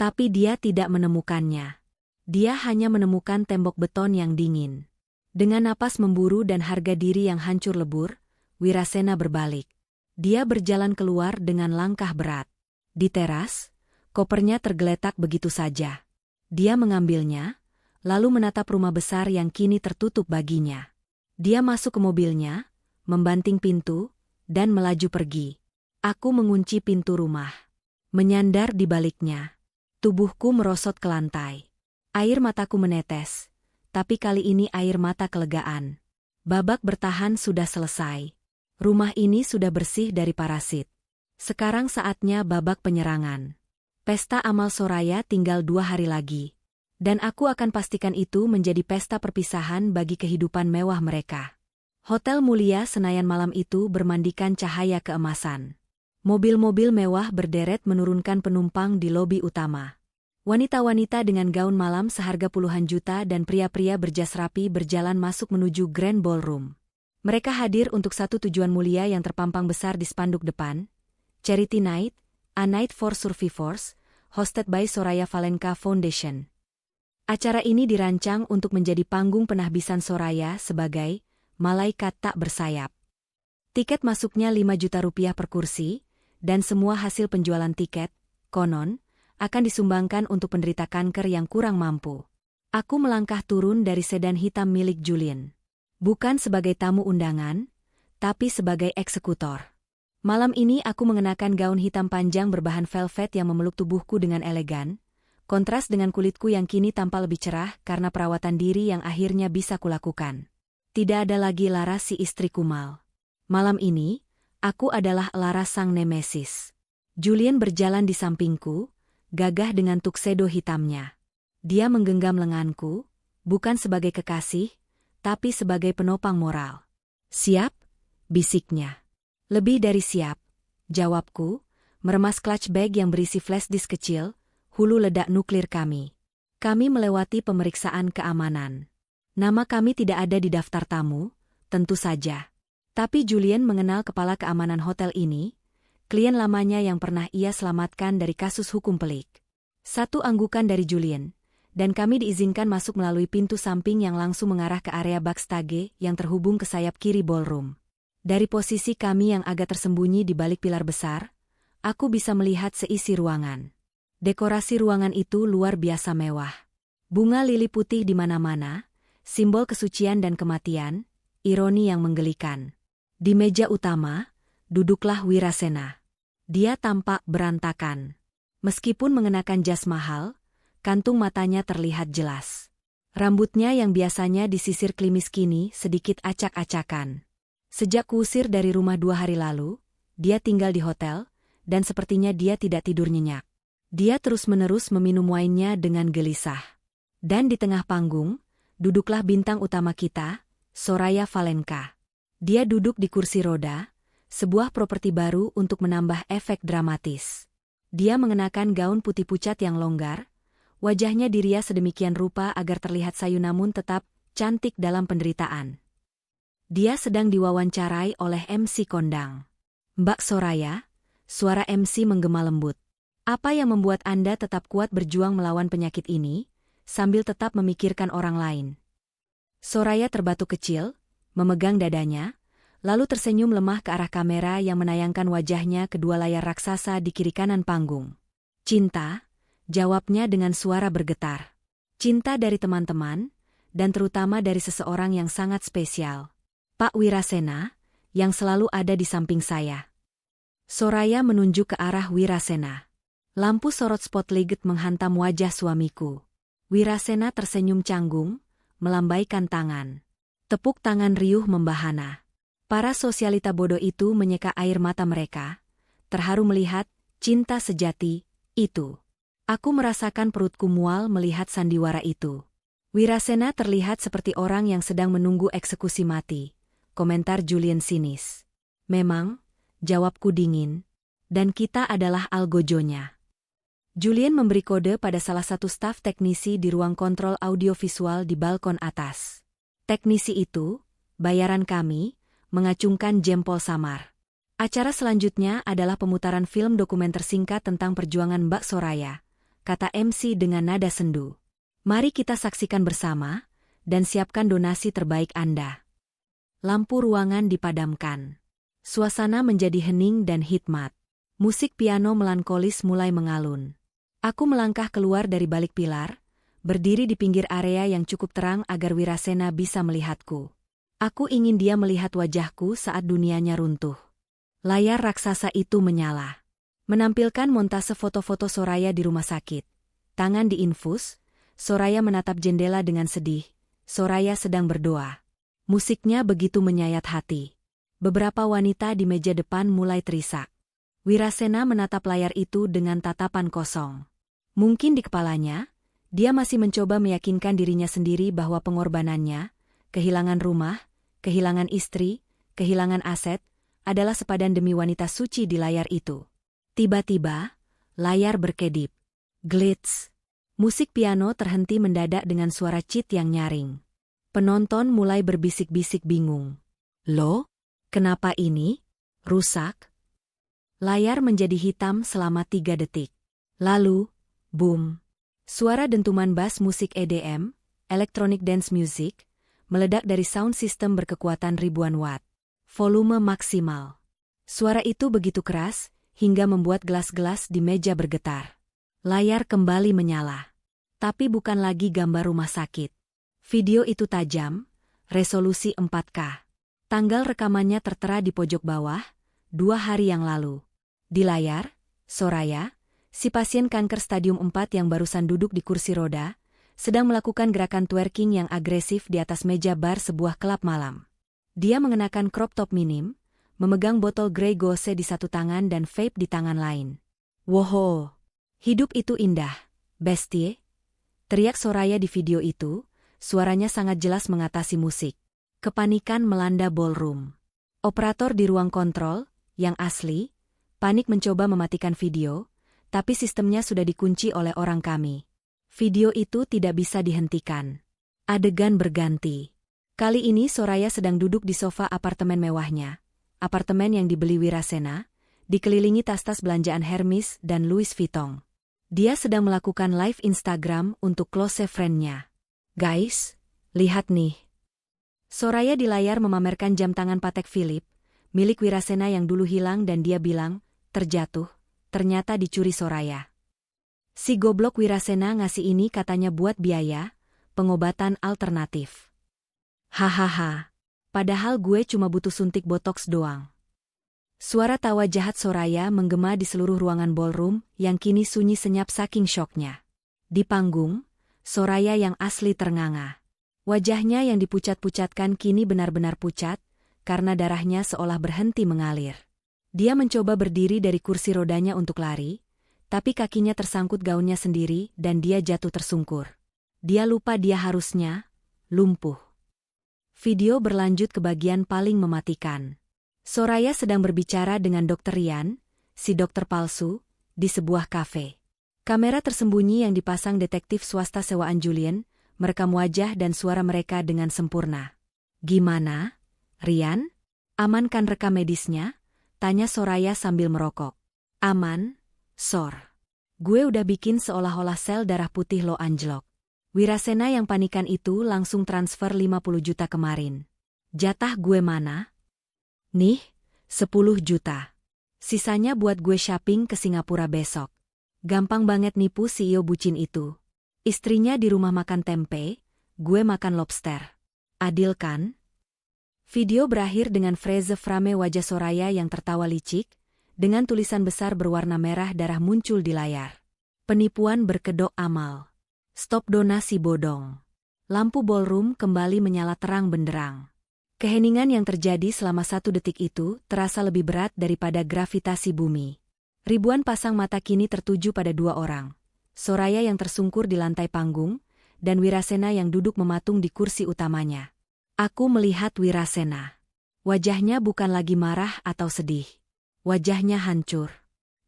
[SPEAKER 1] Tapi dia tidak menemukannya. Dia hanya menemukan tembok beton yang dingin. Dengan napas memburu dan harga diri yang hancur lebur, Wirasena berbalik. Dia berjalan keluar dengan langkah berat. Di teras, kopernya tergeletak begitu saja. Dia mengambilnya, lalu menatap rumah besar yang kini tertutup baginya. Dia masuk ke mobilnya, membanting pintu, dan melaju pergi. Aku mengunci pintu rumah. Menyandar di baliknya. Tubuhku merosot ke lantai. Air mataku menetes, tapi kali ini air mata kelegaan. Babak bertahan sudah selesai. Rumah ini sudah bersih dari parasit. Sekarang saatnya babak penyerangan. Pesta amal Soraya tinggal 2 hari lagi. Dan aku akan pastikan itu menjadi pesta perpisahan bagi kehidupan mewah mereka. Hotel mulia Senayan malam itu bermandikan cahaya keemasan. Mobil-mobil mewah berderet menurunkan penumpang di lobi utama. Wanita-wanita dengan gaun malam seharga puluhan juta dan pria-pria berjas rapi berjalan masuk menuju Grand Ballroom. Mereka hadir untuk satu tujuan mulia yang terpampang besar di spanduk depan. Charity Night, A Night for Survivors, hosted by Soraya Valenka Foundation. Acara ini dirancang untuk menjadi panggung penahbisan Soraya sebagai malaikat tak bersayap. Tiket masuknya 5 juta rupiah per kursi, dan semua hasil penjualan tiket, konon, akan disumbangkan untuk penderita kanker yang kurang mampu. Aku melangkah turun dari sedan hitam milik Julian. Bukan sebagai tamu undangan, tapi sebagai eksekutor. Malam ini aku mengenakan gaun hitam panjang berbahan velvet yang memeluk tubuhku dengan elegan, kontras dengan kulitku yang kini tampak lebih cerah karena perawatan diri yang akhirnya bisa kulakukan. Tidak ada lagi Lara si istri kumal. Malam ini, aku adalah Lara sang nemesis. Julian berjalan di sampingku, gagah dengan tuxedo hitamnya. Dia menggenggam lenganku, bukan sebagai kekasih, tapi sebagai penopang moral. "Siap?" bisiknya. "Lebih dari siap," jawabku, meremas clutch bag yang berisi flash disk kecil, hulu ledak nuklir kami. Kami melewati pemeriksaan keamanan. Nama kami tidak ada di daftar tamu, tentu saja. Tapi Julian mengenal kepala keamanan hotel ini, klien lamanya yang pernah ia selamatkan dari kasus hukum pelik. Satu anggukan dari Julian, dan kami diizinkan masuk melalui pintu samping yang langsung mengarah ke area backstage yang terhubung ke sayap kiri ballroom. Dari posisi kami yang agak tersembunyi di balik pilar besar, aku bisa melihat seisi ruangan. Dekorasi ruangan itu luar biasa mewah. Bunga lili putih di mana-mana, simbol kesucian dan kematian, ironi yang menggelikan. Di meja utama, duduklah Wirasena. Dia tampak berantakan. Meskipun mengenakan jas mahal, kantung matanya terlihat jelas. Rambutnya yang biasanya disisir klimis kini sedikit acak-acakan. Sejak kuusir dari rumah 2 hari lalu, dia tinggal di hotel, dan sepertinya dia tidak tidur nyenyak. Dia terus-menerus meminum wine-nya dengan gelisah. Dan di tengah panggung, duduklah bintang utama kita, Soraya Valenka. Dia duduk di kursi roda, sebuah properti baru untuk menambah efek dramatis. Dia mengenakan gaun putih pucat yang longgar, wajahnya dirias sedemikian rupa agar terlihat sayu namun tetap cantik dalam penderitaan. Dia sedang diwawancarai oleh MC kondang. "Mbak Soraya," suara MC menggema lembut. "Apa yang membuat Anda tetap kuat berjuang melawan penyakit ini, sambil tetap memikirkan orang lain?" Soraya terbatuk kecil, memegang dadanya, lalu tersenyum lemah ke arah kamera yang menayangkan wajahnya ke 2 layar raksasa di kiri kanan panggung. "Cinta," jawabnya dengan suara bergetar. "Cinta dari teman-teman, dan terutama dari seseorang yang sangat spesial. Pak Wirasena, yang selalu ada di samping saya." Soraya menunjuk ke arah Wirasena. Lampu sorot spotlight menghantam wajah suamiku. Wirasena tersenyum canggung, melambaikan tangan. Tepuk tangan riuh membahana. Para sosialita bodoh itu menyeka air mata mereka, terharu melihat cinta sejati itu. Aku merasakan perutku mual melihat sandiwara itu. Wirasena terlihat seperti orang yang sedang menunggu eksekusi mati, komentar Julian sinis. "Memang," jawabku dingin, "dan kita adalah algojonya." Julian memberi kode pada salah satu staf teknisi di ruang kontrol audiovisual di balkon atas. Teknisi itu, bayaran kami, mengacungkan jempol samar. "Acara selanjutnya adalah pemutaran film dokumenter singkat tentang perjuangan Mbak Soraya," kata MC dengan nada sendu. "Mari kita saksikan bersama, dan siapkan donasi terbaik Anda." Lampu ruangan dipadamkan. Suasana menjadi hening dan hikmat. Musik piano melankolis mulai mengalun. Aku melangkah keluar dari balik pilar, berdiri di pinggir area yang cukup terang agar Wirasena bisa melihatku. Aku ingin dia melihat wajahku saat dunianya runtuh. Layar raksasa itu menyala. Menampilkan montase foto-foto Soraya di rumah sakit. Tangan diinfus, Soraya menatap jendela dengan sedih. Soraya sedang berdoa. Musiknya begitu menyayat hati. Beberapa wanita di meja depan mulai terisak. Wirasena menatap layar itu dengan tatapan kosong. Mungkin di kepalanya, dia masih mencoba meyakinkan dirinya sendiri bahwa pengorbanannya, kehilangan rumah, kehilangan istri, kehilangan aset, adalah sepadan demi wanita suci di layar itu. Tiba-tiba, layar berkedip. Glitz. Musik piano terhenti mendadak dengan suara cheat yang nyaring. Penonton mulai berbisik-bisik bingung. "Loh, kenapa ini? Rusak?" Layar menjadi hitam selama 3 detik. Lalu, boom. Suara dentuman bass musik EDM, Electronic Dance Music, meledak dari sound system berkekuatan ribuan watt. Volume maksimal. Suara itu begitu keras, hingga membuat gelas-gelas di meja bergetar. Layar kembali menyala. Tapi bukan lagi gambar rumah sakit. Video itu tajam, resolusi 4K. Tanggal rekamannya tertera di pojok bawah, 2 hari yang lalu. Di layar, Soraya, si pasien kanker stadium 4 yang barusan duduk di kursi roda, sedang melakukan gerakan twerking yang agresif di atas meja bar sebuah klub malam. Dia mengenakan crop top minim, memegang botol Grey Goose di satu tangan dan vape di tangan lain. "Woho! Hidup itu indah, bestie!" teriak Soraya di video itu, suaranya sangat jelas mengatasi musik. Kepanikan melanda ballroom. Operator di ruang kontrol, yang asli, Panik mencoba mematikan video, tapi sistemnya sudah dikunci oleh orang kami. Video itu tidak bisa dihentikan. Adegan berganti. Kali ini Soraya sedang duduk di sofa apartemen mewahnya. Apartemen yang dibeli Wirasena, dikelilingi tas-tas belanjaan Hermes dan Louis Vuitton. Dia sedang melakukan live Instagram untuk close friend-nya. Guys, lihat nih. Soraya di layar memamerkan jam tangan Patek Philippe, milik Wirasena yang dulu hilang dan dia bilang, terjatuh, ternyata dicuri Soraya. Si goblok Wirasena ngasih ini katanya buat biaya, pengobatan alternatif. Hahaha, padahal gue cuma butuh suntik botox doang. Suara tawa jahat Soraya menggema di seluruh ruangan ballroom yang kini sunyi senyap saking syoknya. Di panggung, Soraya yang asli ternganga. Wajahnya yang dipucat-pucatkan kini benar-benar pucat, karena darahnya seolah berhenti mengalir. Dia mencoba berdiri dari kursi rodanya untuk lari, tapi kakinya tersangkut gaunnya sendiri dan dia jatuh tersungkur. Dia lupa dia harusnya lumpuh. Video berlanjut ke bagian paling mematikan. Soraya sedang berbicara dengan Dr. Rian, si dokter palsu, di sebuah kafe. Kamera tersembunyi yang dipasang detektif swasta sewaan Julian, merekam wajah dan suara mereka dengan sempurna. Gimana, Rian? Aman kan rekam medisnya? Tanya Soraya sambil merokok. Aman, Sor. Gue udah bikin seolah-olah sel darah putih lo anjlok. Wirasena yang panikan itu langsung transfer 50 juta kemarin. Jatah gue mana? Nih, 10 juta. Sisanya buat gue shopping ke Singapura besok. Gampang banget nipu CEO bucin itu. Istrinya di rumah makan tempe, gue makan lobster. Adil kan? Video berakhir dengan frase frame wajah Soraya yang tertawa licik, dengan tulisan besar berwarna merah darah muncul di layar. Penipuan berkedok amal. Stop donasi bodong. Lampu ballroom kembali menyala terang benderang. Keheningan yang terjadi selama 1 detik itu terasa lebih berat daripada gravitasi bumi. Ribuan pasang mata kini tertuju pada 2 orang. Soraya yang tersungkur di lantai panggung, dan Wirasena yang duduk mematung di kursi utamanya. Aku melihat Wirasena. Wajahnya bukan lagi marah atau sedih. Wajahnya hancur.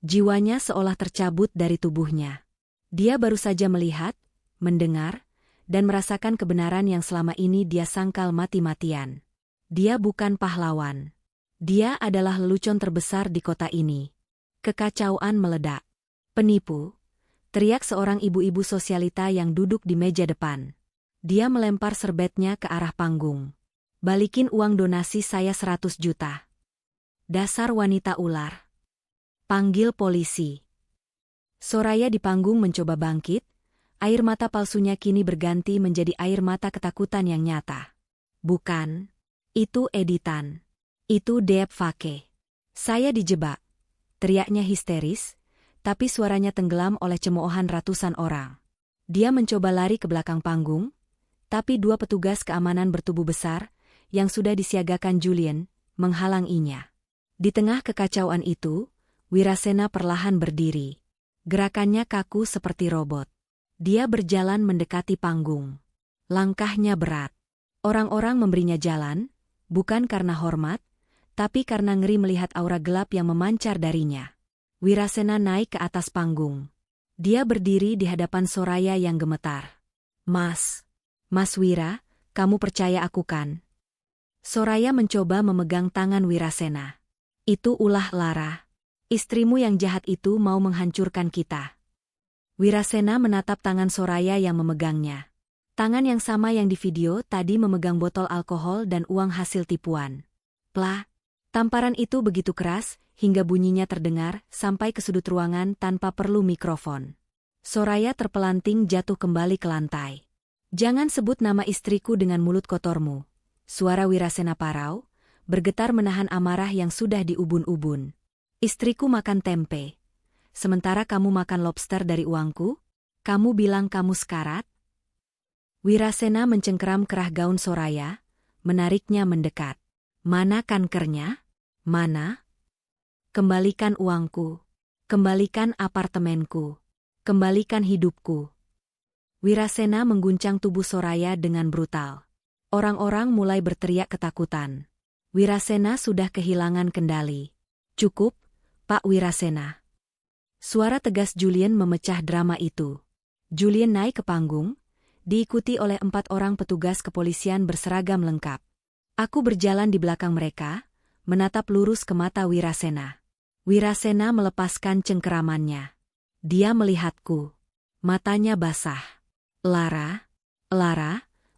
[SPEAKER 1] Jiwanya seolah tercabut dari tubuhnya. Dia baru saja melihat, mendengar, dan merasakan kebenaran yang selama ini dia sangkal mati-matian. Dia bukan pahlawan. Dia adalah lelucon terbesar di kota ini. Kekacauan meledak. Penipu. Teriak seorang ibu-ibu sosialita yang duduk di meja depan. Dia melempar serbetnya ke arah panggung. Balikin uang donasi saya 100 juta. Dasar wanita ular. Panggil polisi. Soraya di panggung mencoba bangkit. Air mata palsunya kini berganti menjadi air mata ketakutan yang nyata. Bukan. Itu editan. Itu deepfake. Saya dijebak. Teriaknya histeris. Tapi suaranya tenggelam oleh cemoohan ratusan orang. Dia mencoba lari ke belakang panggung, tapi 2 petugas keamanan bertubuh besar, yang sudah disiagakan Julian, menghalanginya. Di tengah kekacauan itu, Wirasena perlahan berdiri. Gerakannya kaku seperti robot. Dia berjalan mendekati panggung. Langkahnya berat. Orang-orang memberinya jalan, bukan karena hormat, tapi karena ngeri melihat aura gelap yang memancar darinya. Wirasena naik ke atas panggung. Dia berdiri di hadapan Soraya yang gemetar. Mas Wira, kamu percaya aku kan? Soraya mencoba memegang tangan Wirasena. Itu ulah Lara. Istrimu yang jahat itu mau menghancurkan kita. Wirasena menatap tangan Soraya yang memegangnya. Tangan yang sama yang di video tadi memegang botol alkohol dan uang hasil tipuan. Plah. Tamparan itu begitu keras, hingga bunyinya terdengar sampai ke sudut ruangan tanpa perlu mikrofon. Soraya terpelanting jatuh kembali ke lantai. Jangan sebut nama istriku dengan mulut kotormu. Suara Wirasena parau, bergetar menahan amarah yang sudah diubun-ubun. Istriku makan tempe. Sementara kamu makan lobster dari uangku? Kamu bilang kamu sekarat? Wirasena mencengkeram kerah gaun Soraya, menariknya mendekat. Mana kankernya? Mana? Kembalikan uangku. Kembalikan apartemenku. Kembalikan hidupku. Wirasena mengguncang tubuh Soraya dengan brutal. Orang-orang mulai berteriak ketakutan. Wirasena sudah kehilangan kendali. Cukup, Pak Wirasena. Suara tegas Julian memecah drama itu. Julian naik ke panggung, diikuti oleh 4 orang petugas kepolisian berseragam lengkap. Aku berjalan di belakang mereka, menatap lurus ke mata Wirasena. Wirasena melepaskan cengkeramannya. Dia melihatku. Matanya basah. Lara,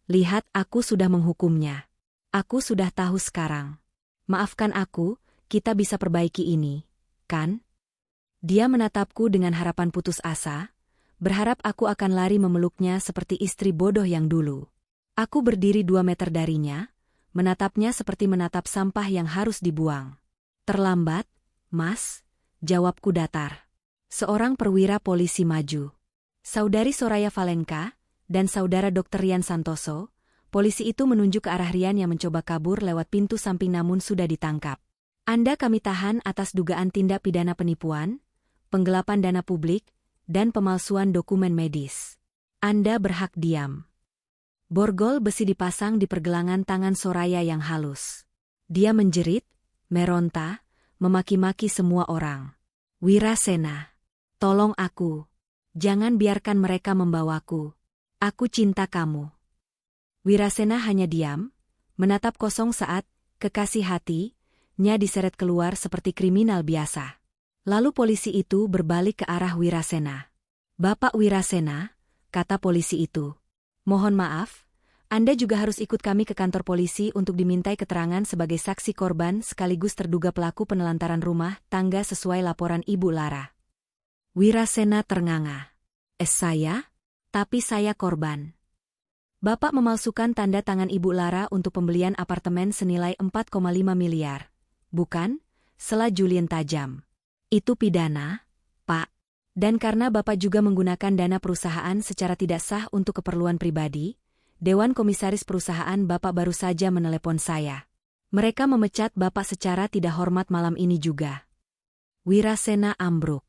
[SPEAKER 1] lihat aku sudah menghukumnya. Aku sudah tahu sekarang. Maafkan aku, kita bisa perbaiki ini, kan? Dia menatapku dengan harapan putus asa, berharap aku akan lari memeluknya seperti istri bodoh yang dulu. Aku berdiri 2 meter darinya, menatapnya seperti menatap sampah yang harus dibuang. Terlambat, Mas, jawabku datar. Seorang perwira polisi maju. Saudari Soraya Valenka dan saudara Dr. Rian Santoso. Polisi itu menunjuk ke arah Rian yang mencoba kabur lewat pintu samping namun sudah ditangkap. Anda kami tahan atas dugaan tindak pidana penipuan, penggelapan dana publik, dan pemalsuan dokumen medis. Anda berhak diam. Borgol besi dipasang di pergelangan tangan Soraya yang halus. Dia menjerit, meronta, memaki-maki semua orang. Wirasena, tolong aku. Jangan biarkan mereka membawaku. Aku cinta kamu. Wirasena hanya diam, menatap kosong saat kekasih hatinya diseret keluar seperti kriminal biasa. Lalu polisi itu berbalik ke arah Wirasena. Bapak Wirasena, kata polisi itu. Mohon maaf, Anda juga harus ikut kami ke kantor polisi untuk dimintai keterangan sebagai saksi korban sekaligus terduga pelaku penelantaran rumah tangga sesuai laporan Ibu Lara. Wirasena ternganga. Saya? Tapi saya korban. Bapak memalsukan tanda tangan Ibu Lara untuk pembelian apartemen senilai 4,5 miliar. Bukan? Sela Julian tajam. Itu pidana, Pak. Dan karena Bapak juga menggunakan dana perusahaan secara tidak sah untuk keperluan pribadi, Dewan Komisaris Perusahaan Bapak baru saja menelepon saya. Mereka memecat Bapak secara tidak hormat malam ini juga. Wirasena ambruk.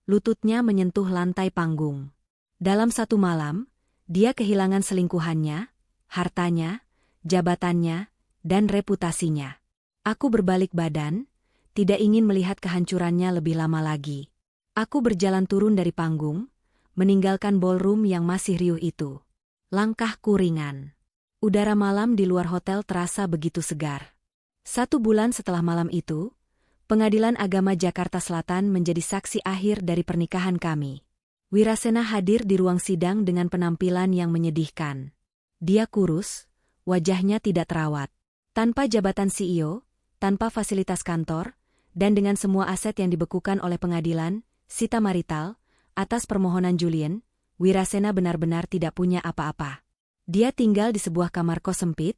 [SPEAKER 1] Lututnya menyentuh lantai panggung. Dalam satu malam, dia kehilangan selingkuhannya, hartanya, jabatannya, dan reputasinya. Aku berbalik badan, tidak ingin melihat kehancurannya lebih lama lagi. Aku berjalan turun dari panggung, meninggalkan ballroom yang masih riuh itu. Langkahku ringan. Udara malam di luar hotel terasa begitu segar. 1 bulan setelah malam itu, Pengadilan Agama Jakarta Selatan menjadi saksi akhir dari pernikahan kami. Wirasena hadir di ruang sidang dengan penampilan yang menyedihkan. Dia kurus, wajahnya tidak terawat. Tanpa jabatan CEO, tanpa fasilitas kantor, dan dengan semua aset yang dibekukan oleh pengadilan, sita marital, atas permohonan Julian, Wirasena benar-benar tidak punya apa-apa. Dia tinggal di sebuah kamar kos sempit,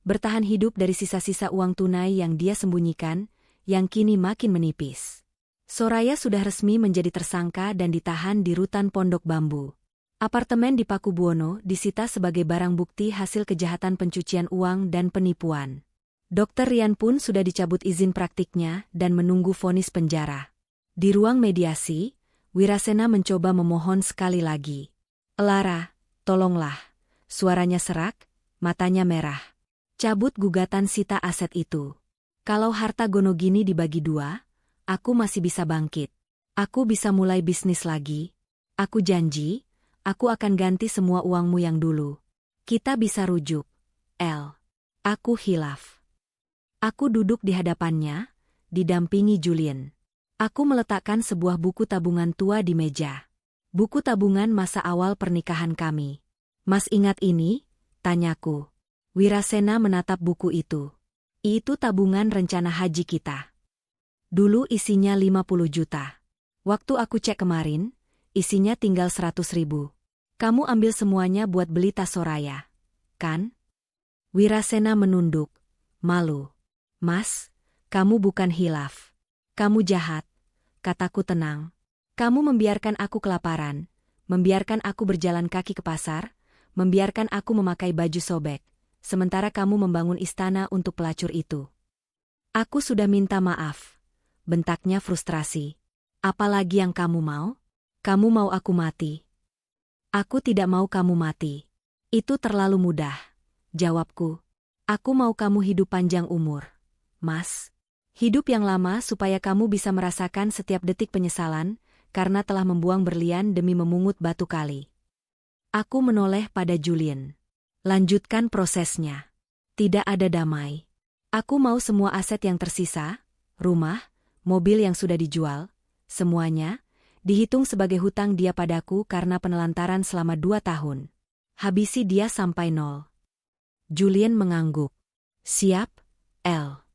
[SPEAKER 1] bertahan hidup dari sisa-sisa uang tunai yang dia sembunyikan, yang kini makin menipis. Soraya sudah resmi menjadi tersangka dan ditahan di rutan Pondok Bambu. Apartemen di Pakubuwono disita sebagai barang bukti hasil kejahatan pencucian uang dan penipuan. Dr. Rian pun sudah dicabut izin praktiknya dan menunggu vonis penjara. Di ruang mediasi, Wirasena mencoba memohon sekali lagi. Lara, tolonglah. Suaranya serak, matanya merah. Cabut gugatan sita aset itu. Kalau harta Gonogini dibagi 2, aku masih bisa bangkit. Aku bisa mulai bisnis lagi. Aku janji, aku akan ganti semua uangmu yang dulu. Kita bisa rujuk. Aku hilaf. Aku duduk di hadapannya, didampingi Julian. Aku meletakkan sebuah buku tabungan tua di meja. Buku tabungan masa awal pernikahan kami. Mas ingat ini? Tanyaku. Wirasena menatap buku itu. Itu tabungan rencana haji kita. Dulu isinya 50 juta. Waktu aku cek kemarin, isinya tinggal 100.000. Kamu ambil semuanya buat beli tas Soraya, kan? Wirasena menunduk, malu. Mas, kamu bukan hilaf. Kamu jahat, kataku tenang. Kamu membiarkan aku kelaparan, membiarkan aku berjalan kaki ke pasar, membiarkan aku memakai baju sobek. Sementara kamu membangun istana untuk pelacur itu. Aku sudah minta maaf. Bentaknya frustrasi. Apalagi yang kamu mau? Kamu mau aku mati? Aku tidak mau kamu mati. Itu terlalu mudah. Jawabku. Aku mau kamu hidup panjang umur. Mas. Hidup yang lama supaya kamu bisa merasakan setiap detik penyesalan, karena telah membuang berlian demi memungut batu kali. Aku menoleh pada Julian. Lanjutkan prosesnya. Tidak ada damai. Aku mau semua aset yang tersisa, rumah, mobil yang sudah dijual, semuanya, dihitung sebagai hutang dia padaku karena penelantaran selama 2 tahun. Habisi dia sampai 0. Julian mengangguk. Siap, El.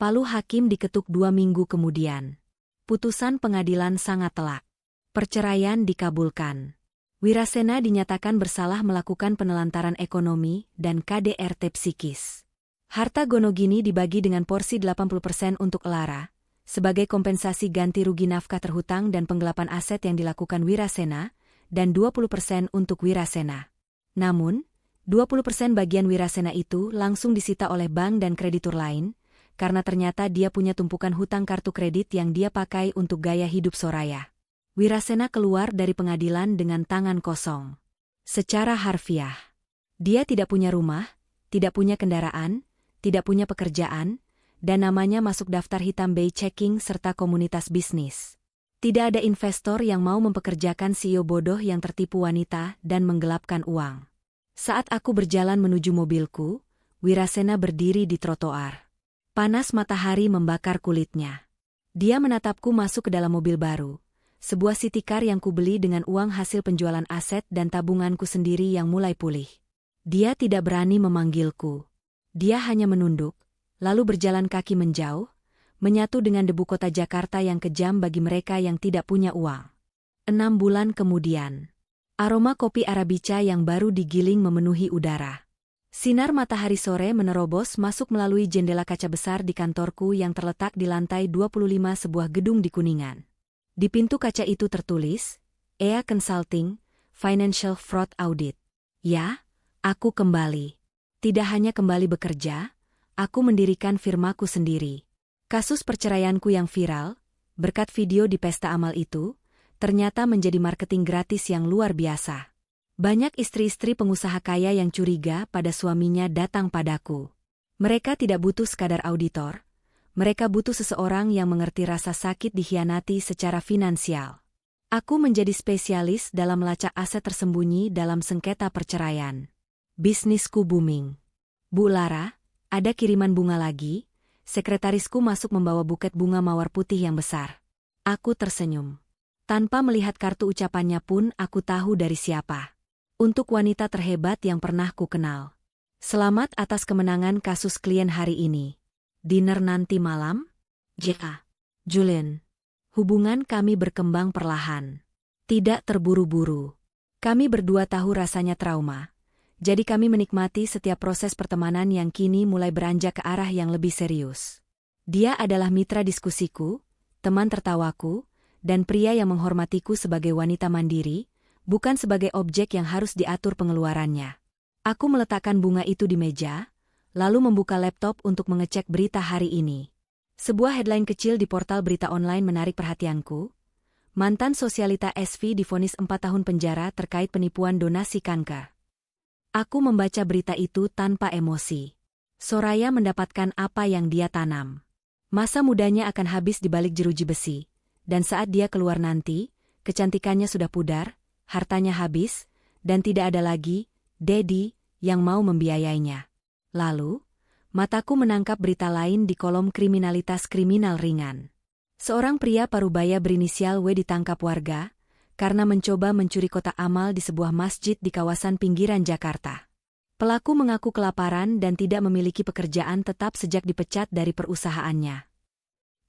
[SPEAKER 1] Palu hakim diketuk 2 minggu kemudian. Putusan pengadilan sangat telak. Perceraian dikabulkan. Wirasena dinyatakan bersalah melakukan penelantaran ekonomi dan KDRT psikis. Harta Gonogini dibagi dengan porsi 80% untuk Lara, sebagai kompensasi ganti rugi nafkah terhutang dan penggelapan aset yang dilakukan Wirasena, dan 20% untuk Wirasena. Namun, 20% bagian Wirasena itu langsung disita oleh bank dan kreditur lain, karena ternyata dia punya tumpukan hutang kartu kredit yang dia pakai untuk gaya hidup Soraya. Wirasena keluar dari pengadilan dengan tangan kosong. Secara harfiah, dia tidak punya rumah, tidak punya kendaraan, tidak punya pekerjaan, dan namanya masuk daftar hitam Bay Checking serta komunitas bisnis. Tidak ada investor yang mau mempekerjakan CEO bodoh yang tertipu wanita dan menggelapkan uang. Saat aku berjalan menuju mobilku, Wirasena berdiri di trotoar. Panas matahari membakar kulitnya. Dia menatapku masuk ke dalam mobil baru, sebuah city car yang kubeli dengan uang hasil penjualan aset dan tabunganku sendiri yang mulai pulih. Dia tidak berani memanggilku. Dia hanya menunduk, lalu berjalan kaki menjauh, menyatu dengan debu kota Jakarta yang kejam bagi mereka yang tidak punya uang. 6 bulan kemudian, aroma kopi Arabica yang baru digiling memenuhi udara. Sinar matahari sore menerobos masuk melalui jendela kaca besar di kantorku yang terletak di lantai 25 sebuah gedung di Kuningan. Di pintu kaca itu tertulis, EA Consulting, Financial Fraud Audit. Ya, aku kembali. Tidak hanya kembali bekerja, aku mendirikan firmaku sendiri. Kasus perceraianku yang viral, berkat video di pesta amal itu, ternyata menjadi marketing gratis yang luar biasa. Banyak istri-istri pengusaha kaya yang curiga pada suaminya datang padaku. Mereka tidak butuh sekadar auditor, mereka butuh seseorang yang mengerti rasa sakit dikhianati secara finansial. Aku menjadi spesialis dalam melacak aset tersembunyi dalam sengketa perceraian. Bisnisku booming. Bu Lara, ada kiriman bunga lagi? Sekretarisku masuk membawa buket bunga mawar putih yang besar. Aku tersenyum. Tanpa melihat kartu ucapannya pun aku tahu dari siapa. Untuk wanita terhebat yang pernah ku kenal. Selamat atas kemenangan kasus klien hari ini. Dinner nanti malam? Ja. Julian. Hubungan kami berkembang perlahan. Tidak terburu-buru. Kami berdua tahu rasanya trauma. Jadi kami menikmati setiap proses pertemanan yang kini mulai beranjak ke arah yang lebih serius. Dia adalah mitra diskusiku, teman tertawaku, dan pria yang menghormatiku sebagai wanita mandiri, bukan sebagai objek yang harus diatur pengeluarannya. Aku meletakkan bunga itu di meja, lalu membuka laptop untuk mengecek berita hari ini. Sebuah headline kecil di portal berita online menarik perhatianku. Mantan sosialita SV divonis 4 tahun penjara terkait penipuan donasi kanker. Aku membaca berita itu tanpa emosi. Soraya mendapatkan apa yang dia tanam. Masa mudanya akan habis di balik jeruji besi, dan saat dia keluar nanti, kecantikannya sudah pudar, hartanya habis, dan tidak ada lagi Dedi yang mau membiayainya. Lalu, mataku menangkap berita lain di kolom kriminalitas kriminal ringan. Seorang pria parubaya berinisial W ditangkap warga karena mencoba mencuri kotak amal di sebuah masjid di kawasan pinggiran Jakarta. Pelaku mengaku kelaparan dan tidak memiliki pekerjaan tetap sejak dipecat dari perusahaannya.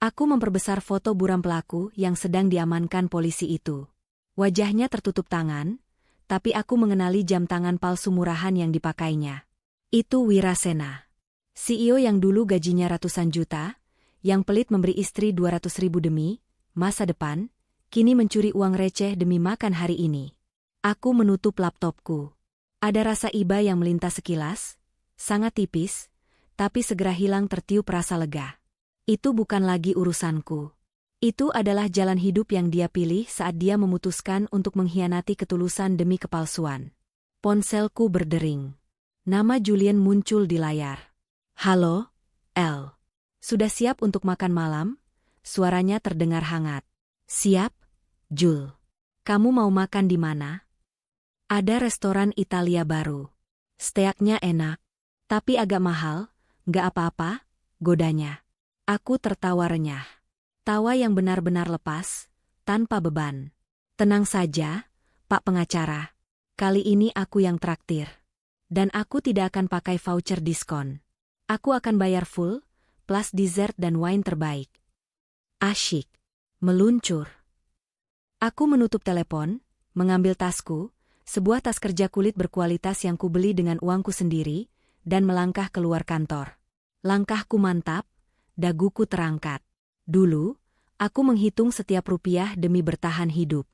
[SPEAKER 1] Aku memperbesar foto buram pelaku yang sedang diamankan polisi itu. Wajahnya tertutup tangan, tapi aku mengenali jam tangan palsu murahan yang dipakainya. Itu Wirasena. CEO yang dulu gajinya ratusan juta, yang pelit memberi istri 200.000 demi masa depan, kini mencuri uang receh demi makan hari ini. Aku menutup laptopku. Ada rasa iba yang melintas sekilas, sangat tipis, tapi segera hilang tertiup rasa lega. Itu bukan lagi urusanku. Itu adalah jalan hidup yang dia pilih saat dia memutuskan untuk mengkhianati ketulusan demi kepalsuan. Ponselku berdering. Nama Julian muncul di layar. Halo, El. Sudah siap untuk makan malam? Suaranya terdengar hangat. Siap, Jul. Kamu mau makan di mana? Ada restoran Italia baru. Steaknya enak. Tapi agak mahal, nggak apa-apa, godanya. Aku tertawa renyah. Tawa yang benar-benar lepas, tanpa beban. Tenang saja, Pak Pengacara. Kali ini aku yang traktir. Dan aku tidak akan pakai voucher diskon. Aku akan bayar full, plus dessert dan wine terbaik. Asyik. Meluncur. Aku menutup telepon, mengambil tasku, sebuah tas kerja kulit berkualitas yang kubeli dengan uangku sendiri, dan melangkah keluar kantor. Langkahku mantap, daguku terangkat. Dulu, aku menghitung setiap rupiah demi bertahan hidup.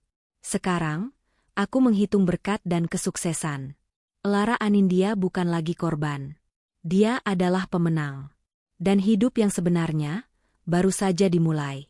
[SPEAKER 1] Sekarang, aku menghitung berkat dan kesuksesan. Lara Anindya bukan lagi korban. Dia adalah pemenang. Dan hidup yang sebenarnya, baru saja dimulai.